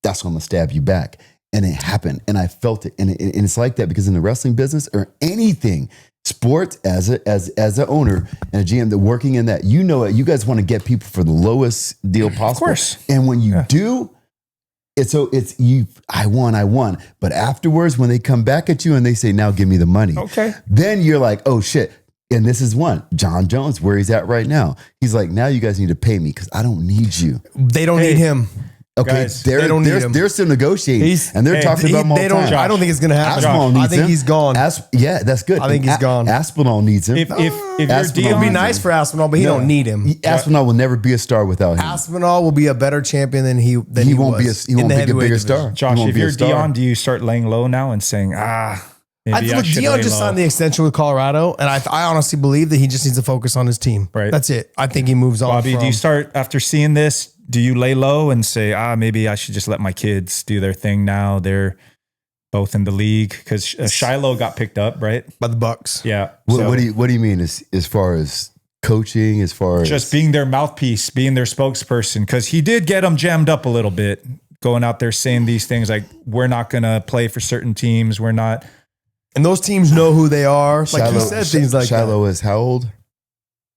that's when I'm going to stab you back. And it happened, and I felt it. And it's like that because in the wrestling business or anything, sports, as an owner and a GM that working in that, you know it. You guys want to get people for the lowest deal possible. Of
course.
And when you do, it's you. I won. But afterwards, when they come back at you and they say, "Now give me the money,"
Okay.
then you're like, "Oh shit." And this is one, John Jones, where he's at right now. He's like, "Now you guys need to pay me because I don't need you."
They don't need him.
Okay,
Guys,
they don't need him.
they're still negotiating, and they're talking about him all the time.
I don't think it's going to happen.
Aspinall needs
I think
him.
he's gone.
Yeah, that's good.
I think he's gone.
Aspinall needs him.
If you're
Aspinall
It would be
Deion,
nice for Aspinall, but he don't need him.
Aspinall will never be a star without him.
Aspinal will be a better champion than he
He won't be
was
he
in
won't
the
be a
heavyweight
bigger
division.
star.
Josh,
He won't
if
be a
you're
star.
Deion, do you start laying low now and saying, maybe I
Look,
should
Deion
lay
just
low?
signed the extension with Colorado, and I honestly believe that he just needs to focus on his team.
Right.
That's it. I think he moves on.
Bobby, do you start after seeing this? Do you lay low and say, maybe I should just let my kids do their thing now? They're both in the league because Shiloh got picked up, right?
by the Bucks?
Yeah.
What do you mean as far as coaching, as far as
Just being their mouthpiece, being their spokesperson, because he did get them jammed up a little bit, going out there saying these things like, we're not going to play for certain teams. We're not.
And those teams know who they are. Like he said things like
Shiloh is how old?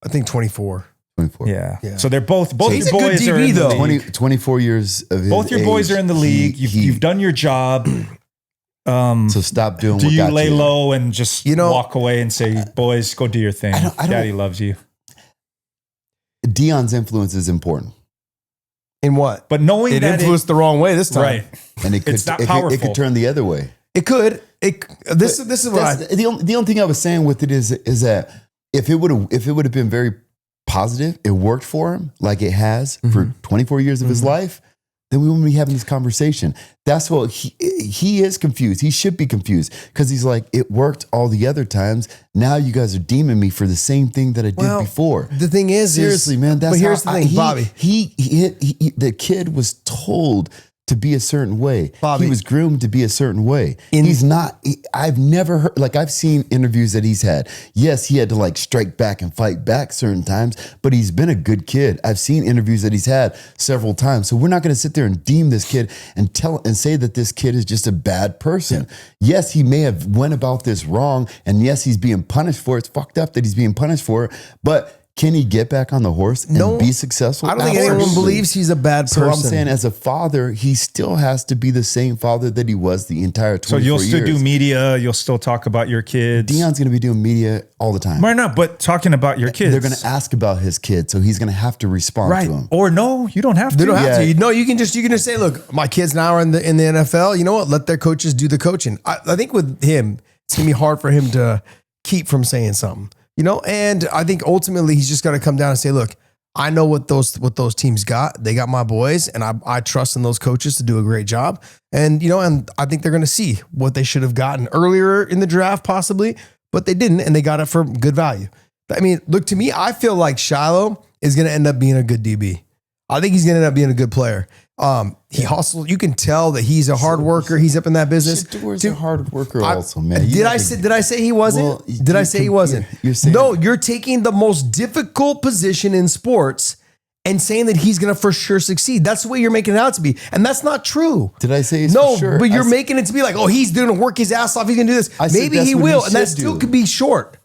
I think 24.
24.
Yeah. So they're both
he's
your
a good
boys are
DB
in the
though.
league.
24 years of his
Both your boys
age,
are in the league. You've done your job.
So stop doing
Do
what
you
got
lay
you.
low and just walk away and say, boys, go do your thing.
I don't-
Daddy loves you.
Deion's influence is important.
In what?
But knowing
It
that
influued the wrong way this time.
right.
And it could,
It's not
it
powerful.
could turn the other way.
It could. This is what
That's the only thing I was saying with it is that if it would have been very positive, it worked for him like it has for 24 years of his life, then we wouldn't be having this conversation. That's what he is confused. He should be confused because he's like, it worked all the other times. Now you guys are deeming me for the same thing that I did before.
The thing is,
Seriously, man. That's
but here's the thing, Bobby.
The kid was told to be a certain way.
Bobby.
He was groomed to be a certain way. He's not. I've never heard. Like I've seen interviews that he's had. Yes, he had to like strike back and fight back certain times, but he's been a good kid. I've seen interviews that he's had several times. So we're not going to sit there and deem this kid and say that this kid is just a bad person. Yes, he may have went about this wrong, and yes, he's being punished for it. It's fucked up that he's being punished for it, but can he get back on the horse and be successful?
I don't think anyone believes he's a bad person.
So I'm saying as a father, he still has to be the same father that he was the entire 24
So you'll
years.
still do media. You'll still talk about your kids.
Deion's going to be doing media all the time.
Why not? But talking about your kids.
They're going to ask about his kid, so he's going to have to respond
right.
to him.
Or no, you don't have to.
They don't have
Yeah.
to. No, you can just say, look, my kids now are in the NFL. You know what? Let their coaches do the coaching. I think with him, it's gonna be hard for him to keep from saying something. You know, and I think ultimately he's just got to come down and say, look, I know what those teams got. They got my boys, and I trust in those coaches to do a great job. And, you know, and I think they're going to see what they should have gotten earlier in the draft, possibly, but they didn't, and they got it for good value. I mean, look, to me, I feel like Shiloh is going to end up being a good DB. I think he's going to end up being a good player. He hustles. You can tell that he's a hard worker. He's up in that business.
Shedeur's a hard worker also, man.
Did I say he wasn't?
Well,
Did I say he wasn't?
You're saying
no, you're taking the most difficult position in sports and saying that he's going to for sure succeed. That's the way you're making it out to be. And that's not true.
Did I say it's
no,
for sure?
but you're making it to be like, oh, he's going to work his ass off. He's going to do this.
I said
Maybe
that's
he
what
will.
he
And that
should
still
do.
could be short.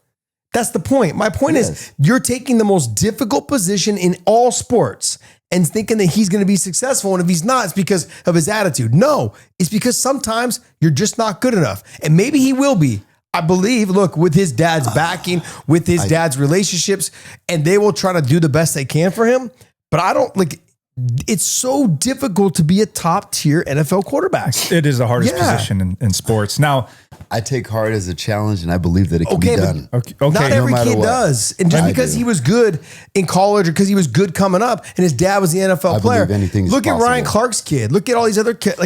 That's the point. My point is you're taking the most difficult position in all sports and thinking that he's going to be successful. And if he's not, it's because of his attitude. No, it's because sometimes you're just not good enough. And maybe he will be. I believe, look, with his dad's backing, with his dad's relationships, and they will try to do the best they can for him. But I don't it's so difficult to be a top tier NFL quarterback.
It is the hardest position in sports. Now,
I take heart as a challenge, and I believe that it can be done.
Okay.
Not every
matter
kid
what.
does. And just
I
because
do.
he was good in college or because he was good coming up and his dad was the NFL
I
player.
believe anything's
Look at Ryan
possible.
Clark's kid. Look at all these other kids.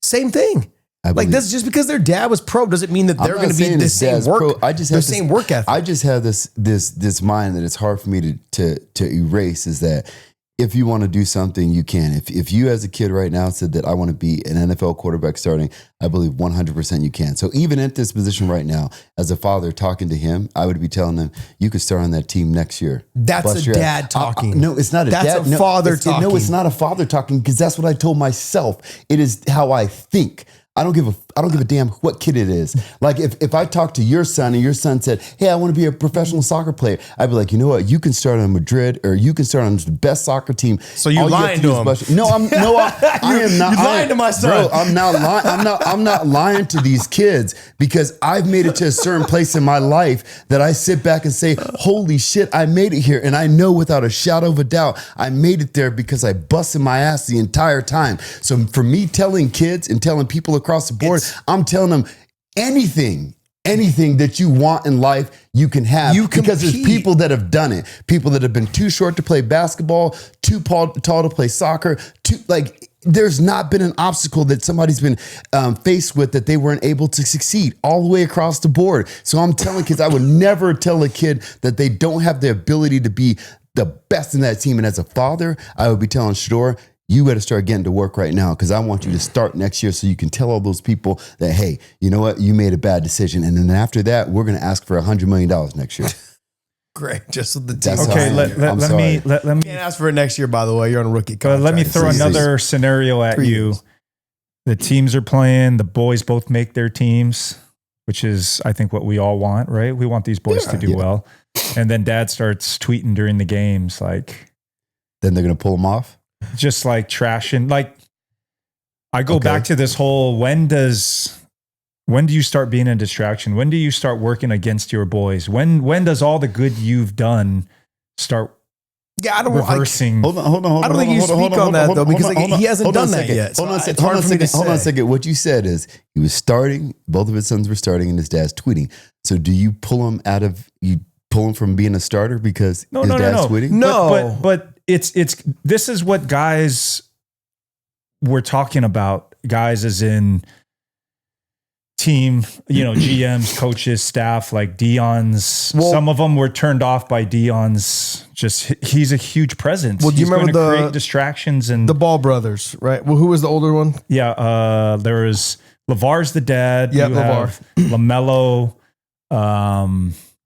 Same thing.
I believe-
That's just because their dad was pro doesn't mean that
I'm
they're
not
going to be
saying
the
his
same
dad's
work.
pro. I just
the
have
same
this,
work ethic.
I just have this mind that it's hard for me to erase. Is that if you want to do something, you can. If you as a kid right now said that I want to be an NFL quarterback starting, I believe 100% you can. So even at this position right now, as a father talking to him, I would be telling him, you could start on that team next year.
That's
Bust
a dad talking.
No, it's not a dad.
That's a father talking.
No, it's not a father talking because that's what I told myself. It is how I think. I don't give a damn what kid it is. Like if I talk to your son and your son said, hey, I want to be a professional soccer player, I'd be like, you know what? You can start on Madrid or you can start on the best soccer team.
So you lying to him?
No, I am not.
You're lying to my son.
Bro, I'm not lying. I'm not lying to these kids because I've made it to a certain place in my life that I sit back and say, holy shit, I made it here. And I know without a shadow of a doubt, I made it there because I busted my ass the entire time. So for me telling kids and telling people across the board, I'm telling them anything that you want in life, you can have. Because there's people that have done it. People that have been too short to play basketball, too tall to play soccer, there's not been an obstacle that somebody's been faced with that they weren't able to succeed all the way across the board. So I'm telling kids, I would never tell a kid that they don't have the ability to be the best in that team. And as a father, I would be telling Shedeur, you better start getting to work right now because I want you to start next year so you can tell all those people that, hey, you know what? You made a bad decision. And then after that, we're going to ask for $100 million next year.
Great. Just with the team.
That's
Okay, let me
Can't ask for it next year, by the way. You're on a rookie contract.
let me throw another scenario at
3
you.
years.
The teams are playing, the boys both make their teams, which is, I think, what we all want, right? We want these boys to do well. And then dad starts tweeting during the games, like.
Then they're going to pull them off?
Just like trashing. Like, I go back to this whole, when do you start being a distraction? When do you start working against your boys? When does all the good you've done start reversing?
Hold on.
I don't think you speak on that though, because he hasn't done that yet.
Hold on a second. What you said is he was starting, both of his sons were starting, and his dad's tweeting. So do you pull him from being a starter because his dad's tweeting?
No.
But it's this is what guys we're talking about. Guys as in team, GMs, coaches, staff, like Deion's. Some of them were turned off by Deion's. He's a huge presence.
Well, do you remember the
create distractions and
the Ball brothers, right? Well, who was the older one?
Yeah, there was LeVar's the dad.
Yeah,
you
LeVar.
have LaMelo.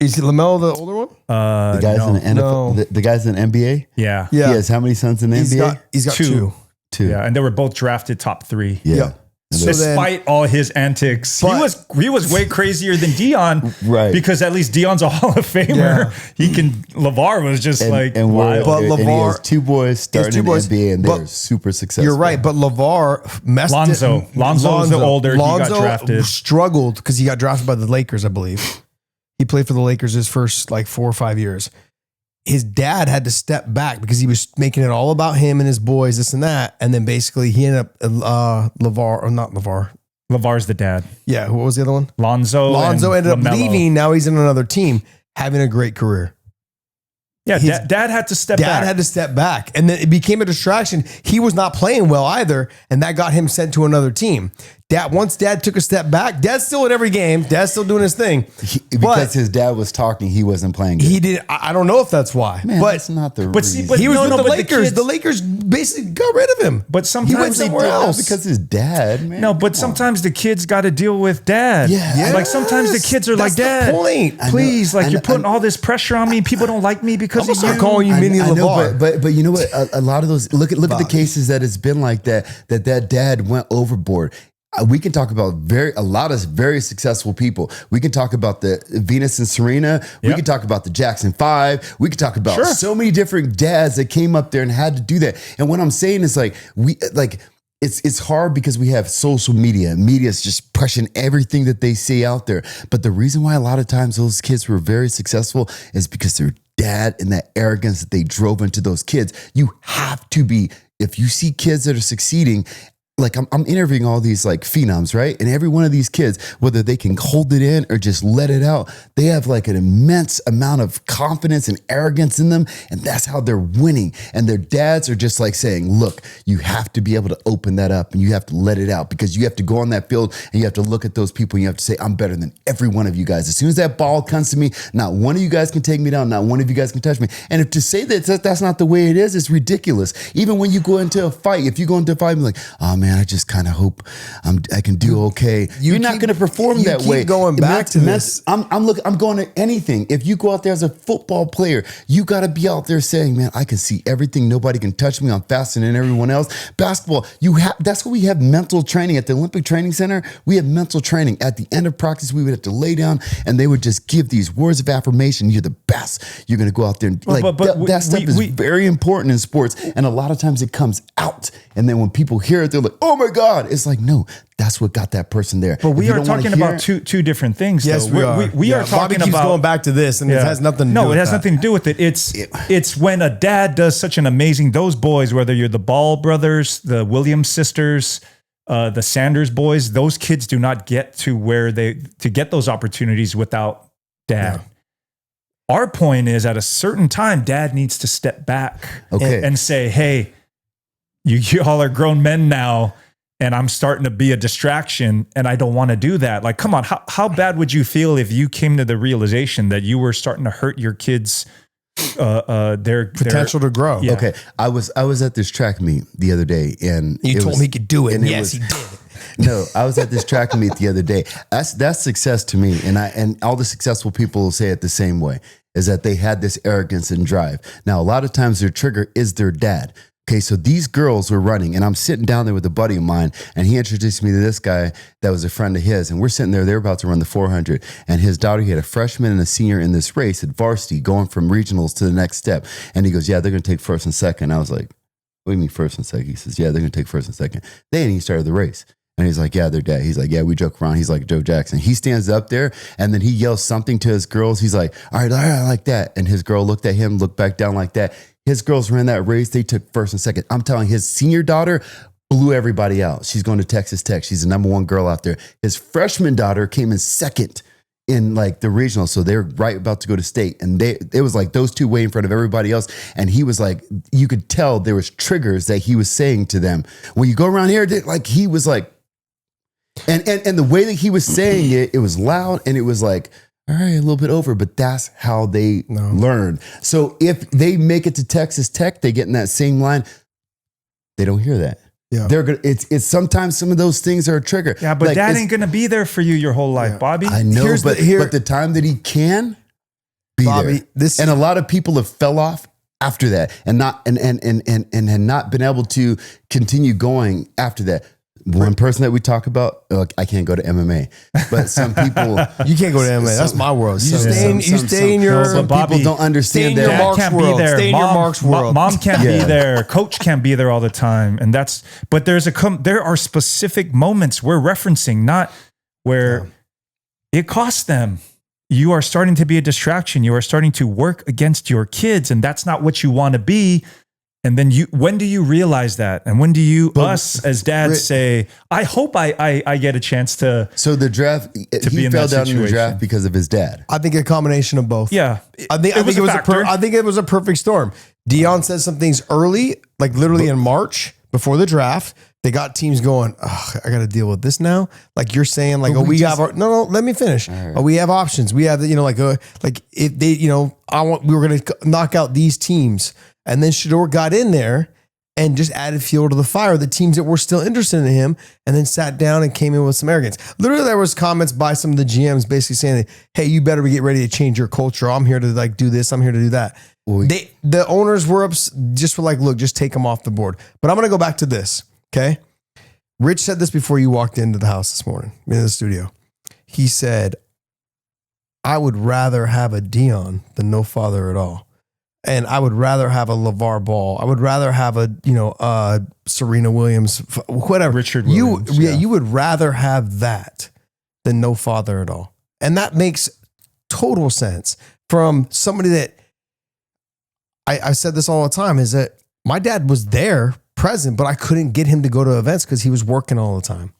Is LaMelo the older one?
The guys in the NFL, the guys in the NBA?
Yeah.
He has how many sons in the NBA?
He's got two.
Yeah, and they were both drafted top 3.
Yeah.
So
despite all his antics, he was way crazier than Deion,
right?
Because at least Deion's a Hall of Famer. Yeah. LeVar was just wild.
But
LeVar,
and he has 2 boys starting in the NBA, and they're super successful.
You're right, but LeVar messed
Lonzo was the older.
Lonzo
he got drafted.
Struggled because he got drafted by the Lakers, I believe. He played for the Lakers his first 4 or 5 years. His dad had to step back because he was making it all about him and his boys, this and that. And then basically he ended up
LeVar's the dad.
Yeah. What was the other one?
Lonzo
ended up
LaMelo.
leaving. Now he's in another team, having a great career.
Yeah. Dad had to step back.
Dad had to step back. And then it became a distraction. He was not playing well either. And that got him sent to another team. Once dad took a step back, dad's still at every game. Dad's still doing his thing.
Because his dad was talking, he wasn't playing good.
He did. I don't know if that's why.
Man,
but
that's not the reason.
He was with the Lakers. The Lakers basically got rid of him.
But sometimes
he went somewhere else
because his dad, man.
No, but sometimes the kids got to deal with dad.
Yeah.
Like sometimes the kids are like, Dad,
point.
Please, you're putting all this pressure on me. People don't like me because of you.
Calling you Mini LeVar.
But you know what? A lot of those look at the cases that it's been like that dad went overboard. We can talk about a lot of very successful people. We can talk about the Venus and Serena. We can talk about the Jackson 5. We can talk about so many different dads that came up there and had to do that. And what I'm saying is it's hard because we have social media. Media's just pushing everything that they say out there. But the reason why a lot of times those kids were very successful is because their dad and that arrogance that they drove into those kids. You have to be, if you see kids that are succeeding, like I'm interviewing all these like phenoms, right? And every one of these kids, whether they can hold it in or just let it out, they have like an immense amount of confidence and arrogance in them. And that's how they're winning. And their dads are just like saying, look, you have to be able to open that up and you have to let it out, because you have to go on that field and you have to look at those people and you have to say, I'm better than every one of you guys. As soon as that ball comes to me, not one of you guys can take me down. Not one of you guys can touch me. And if to say that that's not the way it is, it's ridiculous. Even when you go into a fight, if you go into a fight and be like, oh man, I just kind of hope I can do okay. You're not going to perform that way.
Going back to this.
I'm going to anything. If you go out there as a football player, you got to be out there saying, man, I can see everything. Nobody can touch me. I'm faster than everyone else. Basketball, that's what we have mental training at the Olympic Training Center. We have mental training. At the end of practice, we would have to lay down and they would just give these words of affirmation. You're the best. You're going to go out there and that stuff is very important in sports. And a lot of times it comes out. And then when people hear it, they're like, oh my God. It's like, no, that's what got that person there.
But we are talking about two different things.
Yes,
though. We are talking
keeps
about
going back to this, and it has nothing to do with
it has
that.
nothing to do with it. It's when a dad does such an amazing, those boys, whether you're the Ball brothers, the Williams sisters, the Sanders boys, those kids do not get to where to get those opportunities without dad. Yeah. Our point is, at a certain time, dad needs to step back and say, hey, you all are grown men now, and I'm starting to be a distraction, and I don't want to do that. Like, come on, how bad would you feel if you came to the realization that you were starting to hurt your kids' their
potential to grow?
Yeah. Okay, I was at this track meet the other day, and
you told me he could do it. And yes, he did.
No, I was at this track meet the other day. That's success to me, and all the successful people will say it the same way, is that they had this arrogance and drive. Now, a lot of times their trigger is their dad. Okay, so these girls were running, and I'm sitting down there with a buddy of mine, and he introduced me to this guy that was a friend of his, and we're sitting there, they're about to run the 400, and his daughter, he had a freshman and a senior in this race at varsity, going from regionals to the next step, and he goes, yeah, they're going to take first and second. I was like, what do you mean first and second? He says, yeah, they're going to take first and second. Then he started the race. And he's like, yeah, they're dead. He's like, yeah, we joke around. He's like Joe Jackson. He stands up there and then he yells something to his girls. He's like, all right, like that. And his girl looked at him, looked back down like that. His girls ran that race. They took first and second. I'm telling you, his senior daughter blew everybody out. She's going to Texas Tech. She's the number one girl out there. His freshman daughter came in second in like the regional. So they're right about to go to state. And it was like those two way in front of everybody else. And he was like, you could tell there was triggers that he was saying to them. When you go around here, like he was like, and the way that he was saying it was loud and it was like, all right, a little bit over, but that's how they learn. So if they make it to Texas Tech, they get in that same line. They don't hear that. Yeah, they're gonna. It's sometimes some of those things are a trigger.
Yeah, but like, dad ain't gonna be there for you your whole life, Bobby.
I know, but the time that he can be Bobby, there, and a lot of people have fell off after that, and had not been able to continue going after that. One person that we talk about, I can't go to MMA, but some people
you can't go to MMA. That's my world. You stay in your.
Some people don't understand that.
Dad can't be there. Stay in your Mark's world.
Mom can't be there. Coach can't be there all the time, and that's. But there are specific moments we're referencing, not where it costs them. You are starting to be a distraction. You are starting to work against your kids, and that's not what you want to be. And then when do you realize that? And when do you, us as dads, say, I hope I get a chance to.
So the draft, he fell down in the draft because of his dad.
I think a combination of both.
Yeah.
I think it was a perfect storm. Deion said some things early, like literally in March before the draft. They got teams going, I got to deal with this now. Like you're saying, like, no, let me finish. Right. We have options. We have, like if they, we were going to knock out these teams. And then Shedeur got in there and just added fuel to the fire. The teams that were still interested in him, and then sat down and came in with some arrogance. Literally, there was comments by some of the GMs basically saying, "Hey, you better get ready to change your culture. I'm here to do this. I'm here to do that." The owners were like, "Look, just take them off the board." But I'm going to go back to this. Okay, Rich said this before you walked into the house this morning in the studio. He said, "I would rather have a Deion than no father at all." And I would rather have a LeVar Ball. I would rather have a Serena Williams, whatever.
Richard Williams.
You would rather have that than no father at all. And that makes total sense from somebody that I said this all the time, is that my dad was there present, but I couldn't get him to go to events because he was working all the time.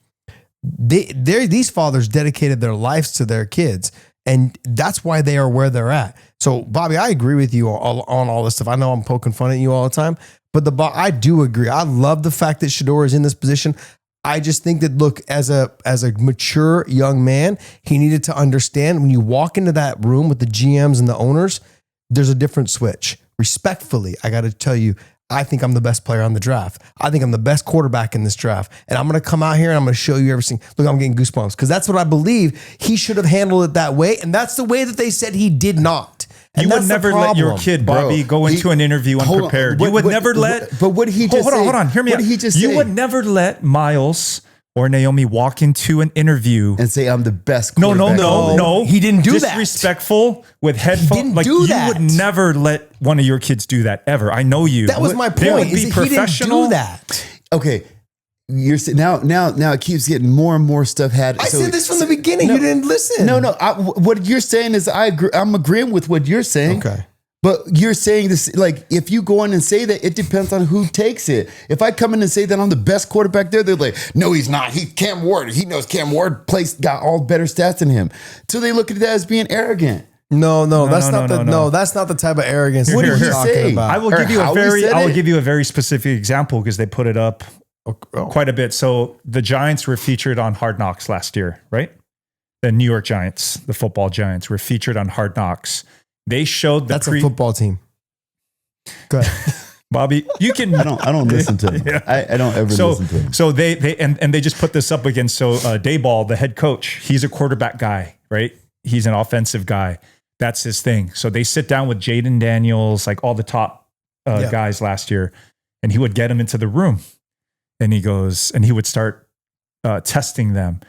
These fathers dedicated their lives to their kids, and that's why they are where they're at. So, Bobby, I agree with you on all this stuff. I know I'm poking fun at you all the time, but I do agree. I love the fact that Shedeur is in this position. I just think that, look, as a mature young man, he needed to understand when you walk into that room with the GMs and the owners, there's a different switch. Respectfully, I got to tell you, I think I'm the best player on the draft. I think I'm the best quarterback in this draft. And I'm going to come out here and I'm going to show you everything. Look, I'm getting goosebumps because that's what I believe. He should have handled it that way. And that's the way that they said he did not. And
you would never let your kid, Bobby, go into an interview unprepared. You would never let.
But what did he just say?
Hold on. Hear me out.
What did he just
You
say?
would never let Miles or Naomi walk into an interview
And say, I'm the best
No.
quarterback.
He didn't do that.
Disrespectful with headphones.
didn't do that.
You would never let one of your kids do that ever. I know you.
That was my
They would
point.
be
Is that he didn't
professional.
do that.
Okay. You're now it keeps getting more and more stuff had.
I said this from the beginning. You didn't listen.
No. What you're saying is I'm agreeing with what you're saying.
Okay.
But you're saying this, like, if you go in and say that, it depends on who takes it. If I come in and say that I'm the best quarterback there, they're like, no, he's not. He's Cam Ward. He knows Cam Ward got all better stats than him. So they look at that as being arrogant.
No, that's not the type of arrogance.
What did he
you're talking
say?
about.
I will give you a very specific example because they put it up quite a bit. So the Giants were featured on Hard Knocks last year, right? The New York Giants, the football Giants, were featured on Hard Knocks. They showed
That's a football team. Go ahead.
Bobby, you can.
I don't listen to him.
Yeah.
I don't ever listen to him.
So they just put this up against Dayball, the head coach. He's a quarterback guy, right? He's an offensive guy. That's his thing. So they sit down with Jaden Daniels, like all the top guys last year, and he would get them into the room, and he would start testing them.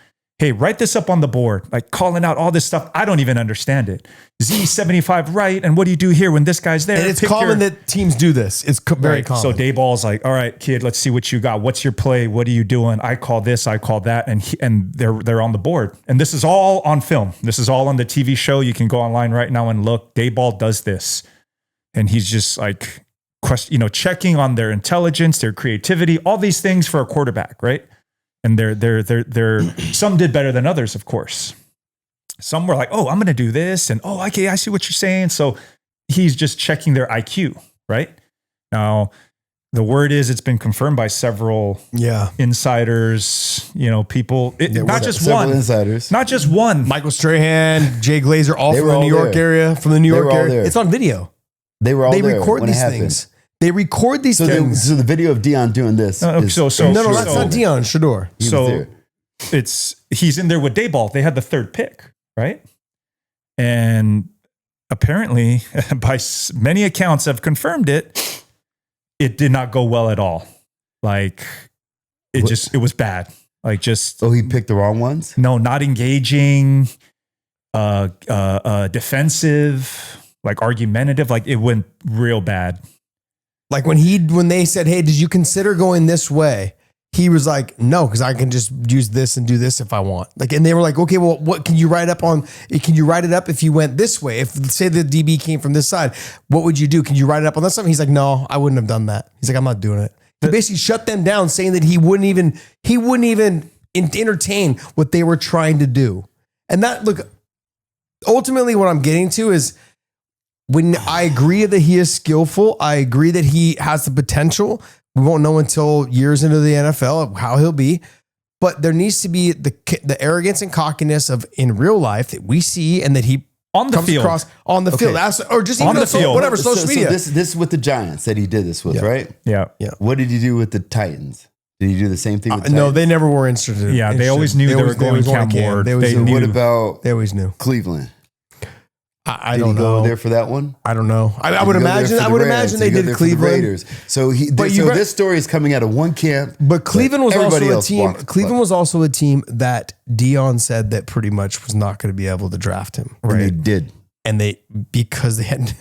Hey, write this up on the board, like calling out all this stuff. I don't even understand it. Z75 right, and what do you do here when this guy's there?
And it's common that teams do this. It's very common.
So Dayball's like, all right, kid, let's see what you got. What's your play? What are you doing? I call this, I call that, and they're on the board. And this is all on film. This is all on the TV show. You can go online right now and look. Dayball does this, and he's just like, checking on their intelligence, their creativity, all these things for a quarterback, right? And they're some did better than others, of course. Some were like, oh, I'm going to do this. And, oh, okay, I see what you're saying. So he's just checking their IQ, right? Now, the word is it's been confirmed by several insiders, people, not just one.
Insiders.
Not just one.
Michael Strahan, Jay Glazer, all from the New York area. It's on video.
They were all there.
They record these things. They record these things.
So the video of Deion doing this.
No, that's not Deion. Shedeur.
He's in there with Dayball. They had the third pick, right? And apparently, by many accounts have confirmed it, it did not go well at all. Like it was bad. Like just.
Oh, he picked the wrong ones?
No, not engaging, defensive, like argumentative. Like it went real bad.
Like when they said, hey, did you consider going this way? He was like, no, because I can just use this and do this if I want. Like, and they were like, okay, well, what can you write up on? Can you write it up if you went this way? If say the DB came from this side, what would you do? Can you write it up on that side? He's like, no, I wouldn't have done that. He's like, I'm not doing it. He basically shut them down, saying that he wouldn't even entertain what they were trying to do. And that, look, ultimately what I'm getting to is, when I agree that he is skillful, I agree that he has the potential. We won't know until years into the NFL how he'll be. But there needs to be the arrogance and cockiness of in real life that we see and that he
on the
comes
field.
across on the field, or just even
on the field,
whatever social media.
This is with the Giants that he did this with, right?
Yeah.
What did he do with the Titans? Did he do the same thing with Titans?
No, they never were interested.
Yeah, they always knew they were going Cam Ward. They knew.
What about
they always knew
Cleveland?
I don't know.
Go there for that one?
I don't know. I would imagine. I would imagine they did Cleveland.
Raiders. So this story is coming out of one camp.
But Cleveland was also a team. Cleveland was also a team that Deion said that pretty much was not going to be able to draft him.
Right. And they did.
And because they had.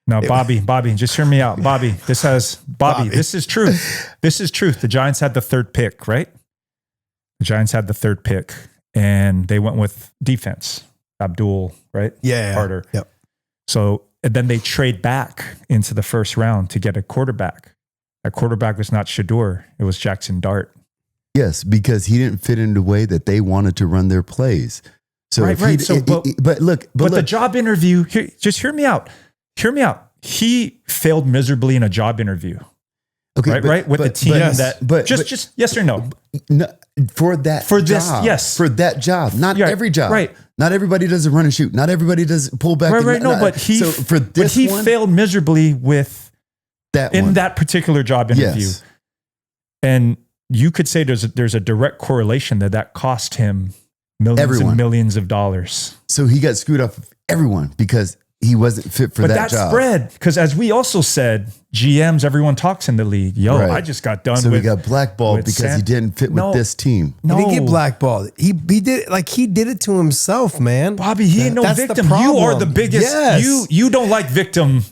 No, Bobby, just hear me out. Bobby, this is truth. This is truth. The Giants had the third pick, right? The Giants had the third pick, and they went with defense. Abdul, right?
Yeah.
Carter.
Yep.
So and then they trade back into the first round to get a quarterback. That quarterback was not Shedeur. It was Jackson Dart.
Yes, because he didn't fit in the way that they wanted to run their plays. So
Right.
but look,
the job interview, just hear me out. Hear me out. He failed miserably in a job interview.
okay,
Right. With the team just yes or no.
For this,
yes.
for that job, not
Yeah,
every job.
right.
Not everybody does a run and shoot. Not everybody does pull back.
Right. No, but he failed miserably with that particular job interview.
Yes.
And you could say there's a direct correlation that cost him millions and millions of dollars.
So he got screwed up with everyone because he wasn't fit for that job. But that
spread, because as we also said, GMs, everyone talks in the league. I just got done with.
So he got blackballed because he didn't fit with this team.
No. He didn't get blackballed. He did it to himself, man.
Bobby, he ain't no victim. You are the biggest. Yes. You don't like victim.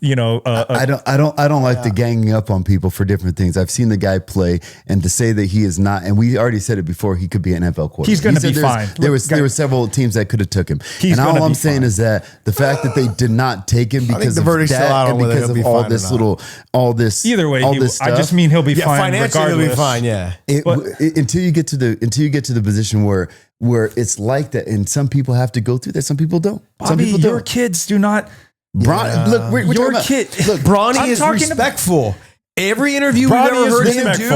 I
don't like the ganging up on people for different things. I've seen the guy play, and to say that he is not, and we already said it before, he could be an NFL quarterback.
He's going to be fine.
There were several teams that could have took him. And all I'm saying is that the fact that they did not take him because of that and because of all this
either way, I just mean he'll be fine.
Financially,
regardless.
he'll be fine. Yeah.
Until you get to the position where it's like that, and some people have to go through that, some people don't.
Bobby,
some people
your kids do not.
Look, we're
your
talking
kid.
about, look,
Bronny is respectful. Every interview we've ever heard him do,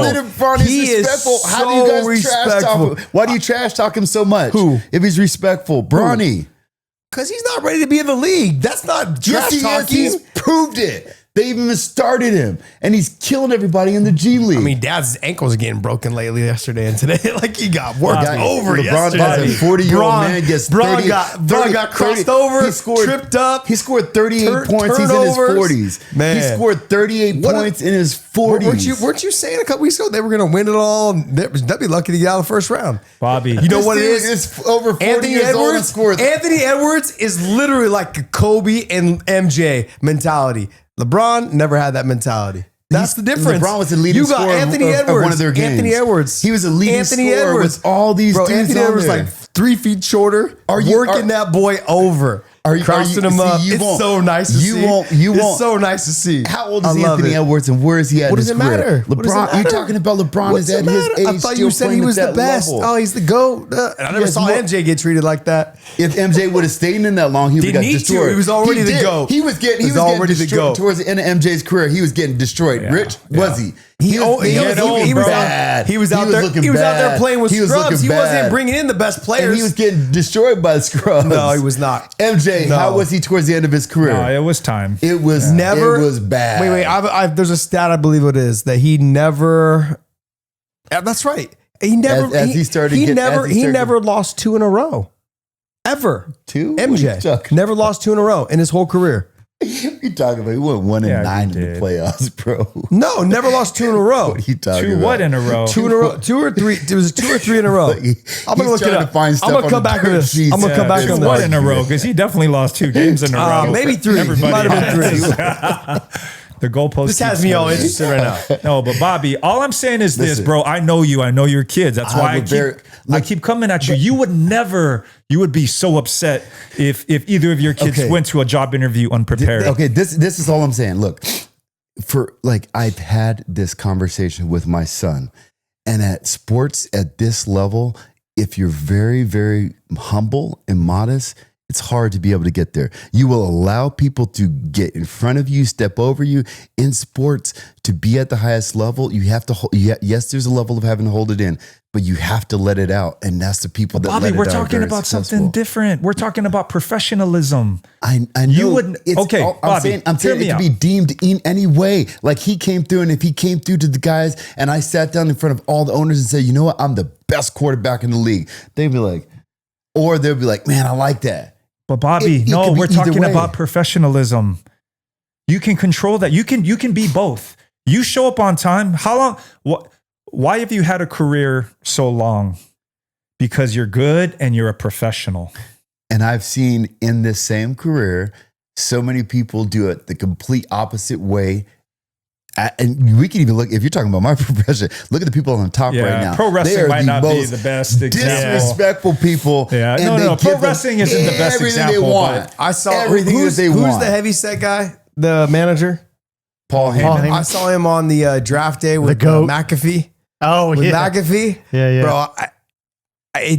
he is respectful. How do you guys trash talk him?
Why do you trash talk him so much?
Who?
If he's respectful, Bronny.
Because he's not ready to be in the league. That's not trash talking.
He's proved it. They even started him, and he's killing everybody in the G League.
I mean, Dad's ankles are getting broken lately, yesterday and today. Like he got worked over
LeBron
yesterday.
As a 40-year-old man gets 30.
Bron got crossed over, tripped up.
He scored 38 points. He's in his 40s.
Man,
he scored 38 points in his 40s.
Weren't you saying a couple weeks ago they were going to win it all? They'd be lucky to get out of the first round.
Bobby,
you know what it is?
It's over 40 years old and scored.
Anthony Edwards is literally like a Kobe and MJ mentality. LeBron never had that mentality. That's the difference.
LeBron was the leading scorer of one of their games.
Anthony Edwards.
He was a leading scorer with all these dudes
Anthony
on
Edwards
there.
like 3 feet shorter, working that boy over. Crossing him up. It's so nice to see. It's so nice to see.
How old is Anthony Edwards and where is he at in his career?
What does it matter?
LeBron, you're talking about LeBron is at his age.
I thought you said he was the best. Oh, he's the GOAT. I never saw MJ get treated like that.
If MJ would have stayed in that long, he would have got destroyed.
He was already the GOAT.
He was getting destroyed towards the end of MJ's career. He was getting destroyed. Rich, was he?
He was
bad.
He was out there playing with scrubs. He wasn't bringing in the best players.
And he was getting destroyed by the scrubs.
No, he was not.
MJ, how was he towards the end of his career?
No, it was time.
It was never. It was bad.
Wait. There's a stat I believe it is that he never. That's right. He never. He never lost 2 in a row. Ever.
2?
MJ never lost 2 in a row in his whole career.
You talking about? He went 1 and 9 in the playoffs, bro.
No, never lost 2 in a row.
What are you talking about?
2 what in a row?
2 in a row. 2 or 3. It was 2 or 3 in a row. I'm gonna look it up. I'm gonna come back on this. I'm gonna come back on this.
1 in a row because he definitely lost 2 games in a row.
Maybe 3.
Everybody
might have been 3.
The goalpost.
This has me all interested right now.
No, but Bobby, all I'm saying is this, bro. I know you. I know your kids. That's why I keep coming at you. You would be so upset if either of your kids went to a job interview unprepared.
Okay, this is all I'm saying. Look, I've had this conversation with my son, and at sports at this level, if you're very, very humble and modest, it's hard to be able to get there. You will allow people to get in front of you, step over you. In sports, to be at the highest level, you have to hold. Yes, there's a level of having to hold it in, but you have to let it out. And that's the people that
Bobby,
let it out.
we're talking about something different. We're talking about professionalism.
I know.
You wouldn't. Okay, Bobby,
I'm saying it could be deemed in any way. Like he came through, and if he came through to the guys, and I sat down in front of all the owners and said, you know what, I'm the best quarterback in the league. They'd be like, or they'd be like, man, I like that.
But Bobby, we're talking about professionalism. You can control that. You can be both. You show up on time. How long? Why have you had a career so long? Because you're good and you're a professional.
And I've seen in this same career, so many people do it the complete opposite way. And we can even look, if you're talking about my profession, look at the people on the top right now.
Pro wrestling might not be the best example.
Disrespectful people.
Yeah, no. Pro wrestling isn't the best example.
I saw everything that they want.
Who's the heavyset guy? The manager?
Paul Heyman.
I saw him on the draft day with
GOAT.
McAfee.
Oh,
With
yeah.
McAfee.
Yeah.
Bro,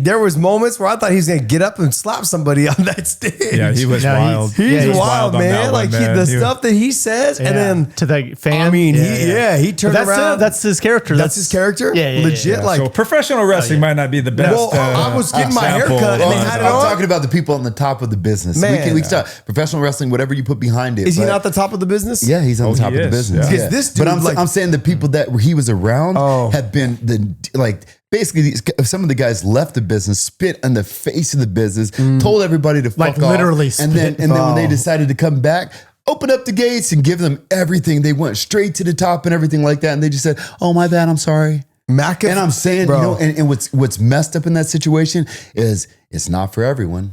there was moments where I thought he was going to get up and slap somebody on that stage.
Yeah, he was
No,
wild.
He's wild,
on
man.
that
Like
one, man.
the
He-
stuff that he says, and then
to the fan.
I mean, he turned
But
around.
That's his character.
That's his character.
Yeah,
legit.
yeah.
Like,
so professional wrestling might not be the best.
well, I was getting my
example.
haircut, and they
Well,
had it
I'm
on.
talking about the people on the top of the business.
Man.
We can start professional wrestling, whatever you put behind it.
Is he
but-
not the top of the business?
Yeah, he's on the top
he
of the
is,
business.
yeah.
Yeah.
Because this
but
dude,
I'm saying the people that he was around
Oh.
have been basically some of the guys left the business, spit on the face of the business, told everybody to fuck
Like
off,
literally
and then
spit.
when they decided to come back, open up the gates and give them everything. They went straight to the top and everything like that, and they just said, "Oh my bad, I'm sorry."
McAfee.
And I'm saying,
bro,
you know, and what's messed up in that situation is it's not for everyone.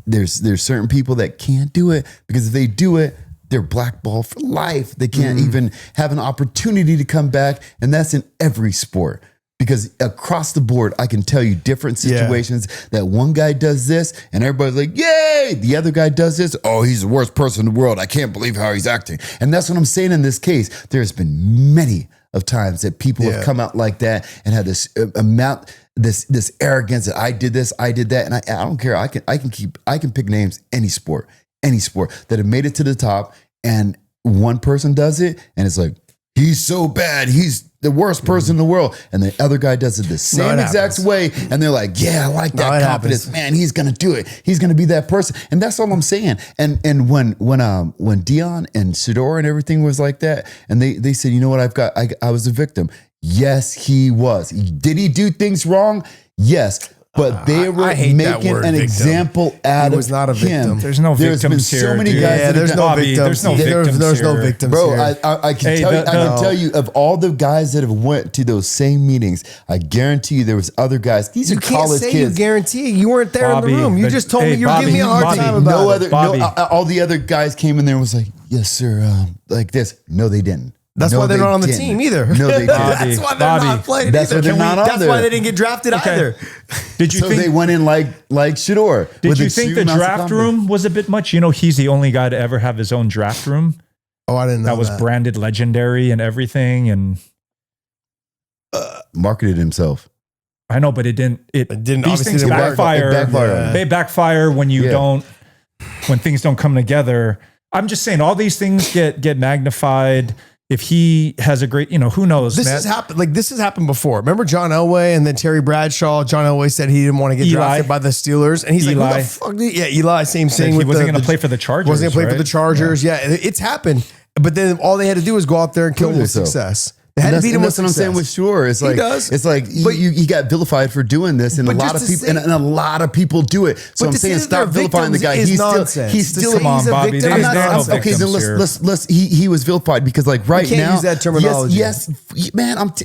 There's certain people that can't do it because if they do it, they're blackballed for life. They can't even have an opportunity to come back, and that's in every sport. Because across the board, I can tell you different situations that one guy does this and everybody's like, yay! The other guy does this. Oh, he's the worst person in the world. I can't believe how he's acting. And that's what I'm saying in this case. There's been many of times that people have come out like that and had this this arrogance that I did this, I did that, and I don't care. I can pick names any sport that have made it to the top, and one person does it, and it's like he's so bad, he's the worst person in the world, and the other guy does it the same exact way, and they're like, yeah, I like that confidence, man. He's gonna do it. He's gonna be that person, and that's all I'm saying. And when Deion and Shedeur and everything was like that, and they said, you know what, I was a victim. Yes, he was. Did he do things wrong? Yes. But they were
I hate that
making
word,
an
victim.
example out
He was
of
not a victim.
him.
There's no
There's been
victims
so
here,
many
dude.
guys
Yeah,
that
there's
have
no
done-
victims.
there's no victims
There's no
here.
victims
Bro,
here.
I can
Hey,
tell you. I can
no.
tell you of all the guys that have went to those same meetings. I guarantee you there was other guys. These
You
are
can't
college
say
kids.
you guarantee. You weren't there
Bobby,
in the room. You
the-
just told
hey,
me you were
Bobby,
giving me a hard
Bobby,
time about
no
it.
other.
Bobby.
All the other guys came in there and was like, "Yes, sir," like this. No, they didn't.
That's
No,
why they're
they
not on the
didn't.
team either.
No, they didn't.
That's why they're
Bobby.
not playing.
That's
either.
why they're not on
That's
there.
why they didn't get drafted either.
Did you
So
think
they went in like Shedeur.
Did
with
you
extreme
think the
amounts of
draft
confidence.
room was a bit much? You know, he's the only guy to ever have his own draft room.
Oh, I didn't know
That was branded legendary and everything. And
marketed himself?
I know, but it didn't. It
didn't-
These
obviously
things
didn't work.
backfire.
It backfired on him.
They backfire when you
Yeah.
don't. When things don't come together. I'm just saying, all these things get magnified. If he has a great, who knows?
This
man.
has happened. Like this has happened before. Remember John Elway and then Terry Bradshaw. John Elway said he didn't want to get
Eli.
drafted by the Steelers, and he's like, "Who
Eli.
the fuck?" Yeah, Eli. Same
Said
thing.
he
with
wasn't
the-
going to
the-
play for the Chargers.
Wasn't going to play for
right?
the Chargers. Yeah, it's happened. But then all they had to do was go out there and kill him with
themselves.
success. They had to beat him with
That's what I'm saying with
success.
Shedeur. It's like
does.
it's like
But-
you got vilified for doing this, and a
But
lot
just
of
to
people
say-
and a lot of people do it. So
But
I'm
to say
saying
that they're
stop vilifying the guy.
victims is
He's
nonsense.
still
To
he's
say
still
he's a
Bobby.
victim
I'm
is
not,
nonsense.
okay, then
victims
let's he was vilified because like right
can't
now
use that terminology.
Yes, man. Look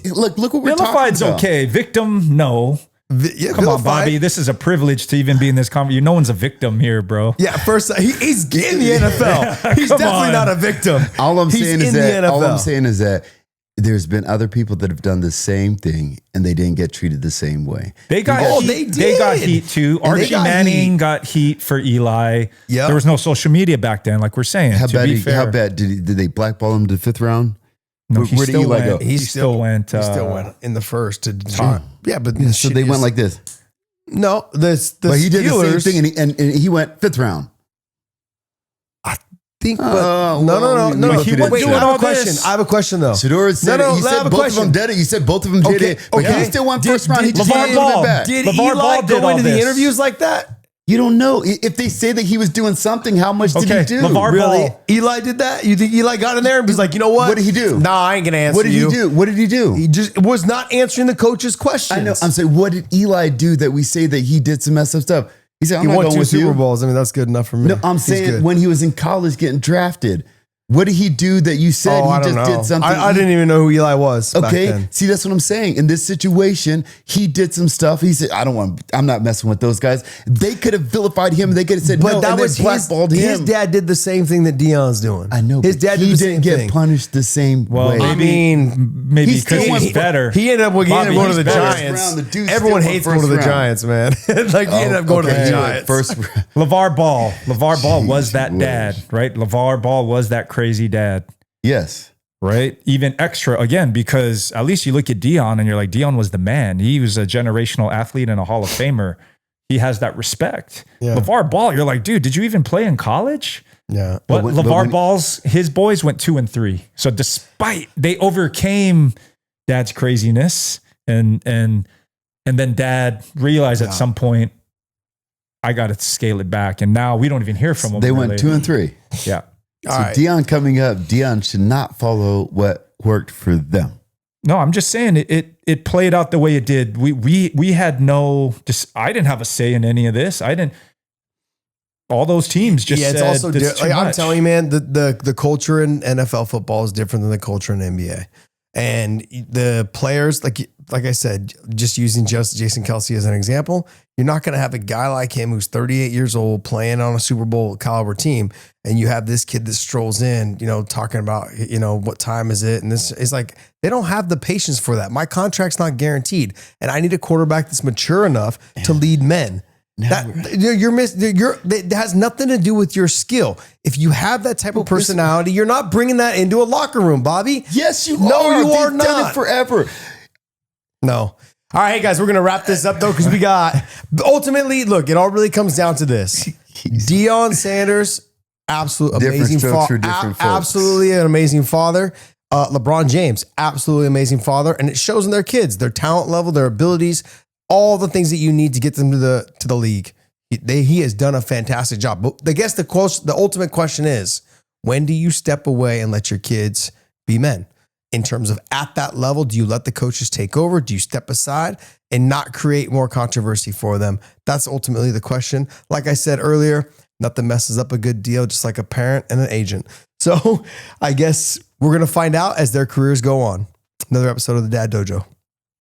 what we're talking
Vilified's
about.
okay. Victim, no.
Yeah,
Come on,
vilified.
Bobby. This is a privilege to even be in this conversation. No one's a victim here, bro.
Yeah, first he's in the NFL. He's
come
definitely
on.
not a victim.
All I'm
He's
saying is
in the
that
NFL.
there's been other people that have done the same thing and they didn't get treated the same way.
They got
Oh,
heat.
they
They got
did.
heat too.
And they
Archie
got
Manning
heat.
got heat for Eli.
Yep.
There was no social media back then, like we're saying.
How
to be fair.
How bad did they blackball him to the 5th round?
No,
Where did Eli go?
He still went.
He still went in the first to Detroit. Yeah, but the
So they went like this.
no. The
But he did the
Steelers,
same thing and he went 5th round.
think, but
Oh,
no.
well,
Wait,
he went
I
doing
have
all
a question.
this.
I have a question though.
Shedeur said
No,
he
I have
said
a
both
question.
of them did it. You said both of them did it, but he still won first round. He just
LeVar
didn't
Ball
it back.
Did
LeVar
Eli
Ball did
go
all
into the
this.
interviews like that?
You don't know if they say that he was doing something. How much did
Okay,
he do?
LeVar
Really?
Ball.
Eli did that? You think Eli got in there and was like, you know what?
What did he do?
Nah, I ain't gonna answer
What did
you.
he do? What did he do?
He just was not answering the coach's questions.
I know. I'm saying, what did Eli do that we say that he did some messed up stuff? He said, I'm
He
not
won
going
2
with
Super
you.
Bowls. I mean, that's good enough for me.
No, I'm
He's
saying
good.
when he was in college getting drafted, what did he do that you said
I
he
don't
just
know.
did something?
I didn't even know who Eli was. Back
Okay.
then.
See, that's what I'm saying. In this situation, he did some stuff. He said, I'm not messing with those guys. They could have vilified him. They could have said,
But
no,
that
and
was
they blackballed
his
him.
dad did the same thing that Deion's doing.
I know.
His
but
dad
he
did the
didn't
same
get
thing.
punished the same
Well,
way.
I mean,
maybe
he still
because
went
he's better.
He ended up going
Bobby,
to the
he's better.
Giants.
Round, the dude
Everyone
still
hates
went
going to the
first round.
Giants, man. Like he ended up going to the
Okay,
Giants.
First,
LeVar Ball. LeVar Ball was that
Jeez
dad, right? LeVar Ball was that crazy dad.
Yes.
Right? Even extra again, because at least you look at Deion and you're like, Deion was the man. He was a generational athlete and a Hall of Famer. He has that respect.
Yeah.
LeVar Ball, you're like, dude, did you even play in college?
Yeah.
But LeVar Ball's, his boys went 2-3. So despite they overcame Dad's craziness and then Dad realized at some point, I got to scale it back. And now we don't even hear from them.
They went 2-3.
Yeah.
So Deion coming up, Deion should not follow what worked for them.
No, I'm just saying it played out the way it did. We had I didn't have a say in any of this. All those teams just said,
it's also
this is too
I'm
much.
telling you, man, the culture in NFL football is different than the culture in NBA. And the players, like I said, just using Jason Kelce as an example, you're not going to have a guy like him who's 38 years old playing on a Super Bowl caliber team. And you have this kid that strolls in, talking about, what time is it? And this is like, they don't have the patience for that. My contract's not guaranteed. And I need a quarterback that's mature enough to lead men. That has nothing to do with your skill. If you have that type of personality, you're not bringing that into a locker room, Bobby.
Yes, you are.
No, you are
They've done
not.
it forever.
No. All right, hey guys, we're going to wrap this up though, because we got, ultimately, look, it all really comes down to this. Deion Sanders, absolute amazing father. Absolutely an amazing father. LeBron James, absolutely amazing father. And it shows in their kids, their talent level, their abilities, all the things that you need to get them to the league. He has done a fantastic job. But I guess the ultimate question is, when do you step away and let your kids be men? In terms of at that level, do you let the coaches take over? Do you step aside and not create more controversy for them? That's ultimately the question. Like I said earlier, nothing messes up a good deal, just like a parent and an agent. So I guess we're going to find out as their careers go on. Another episode of the Dad Dojo.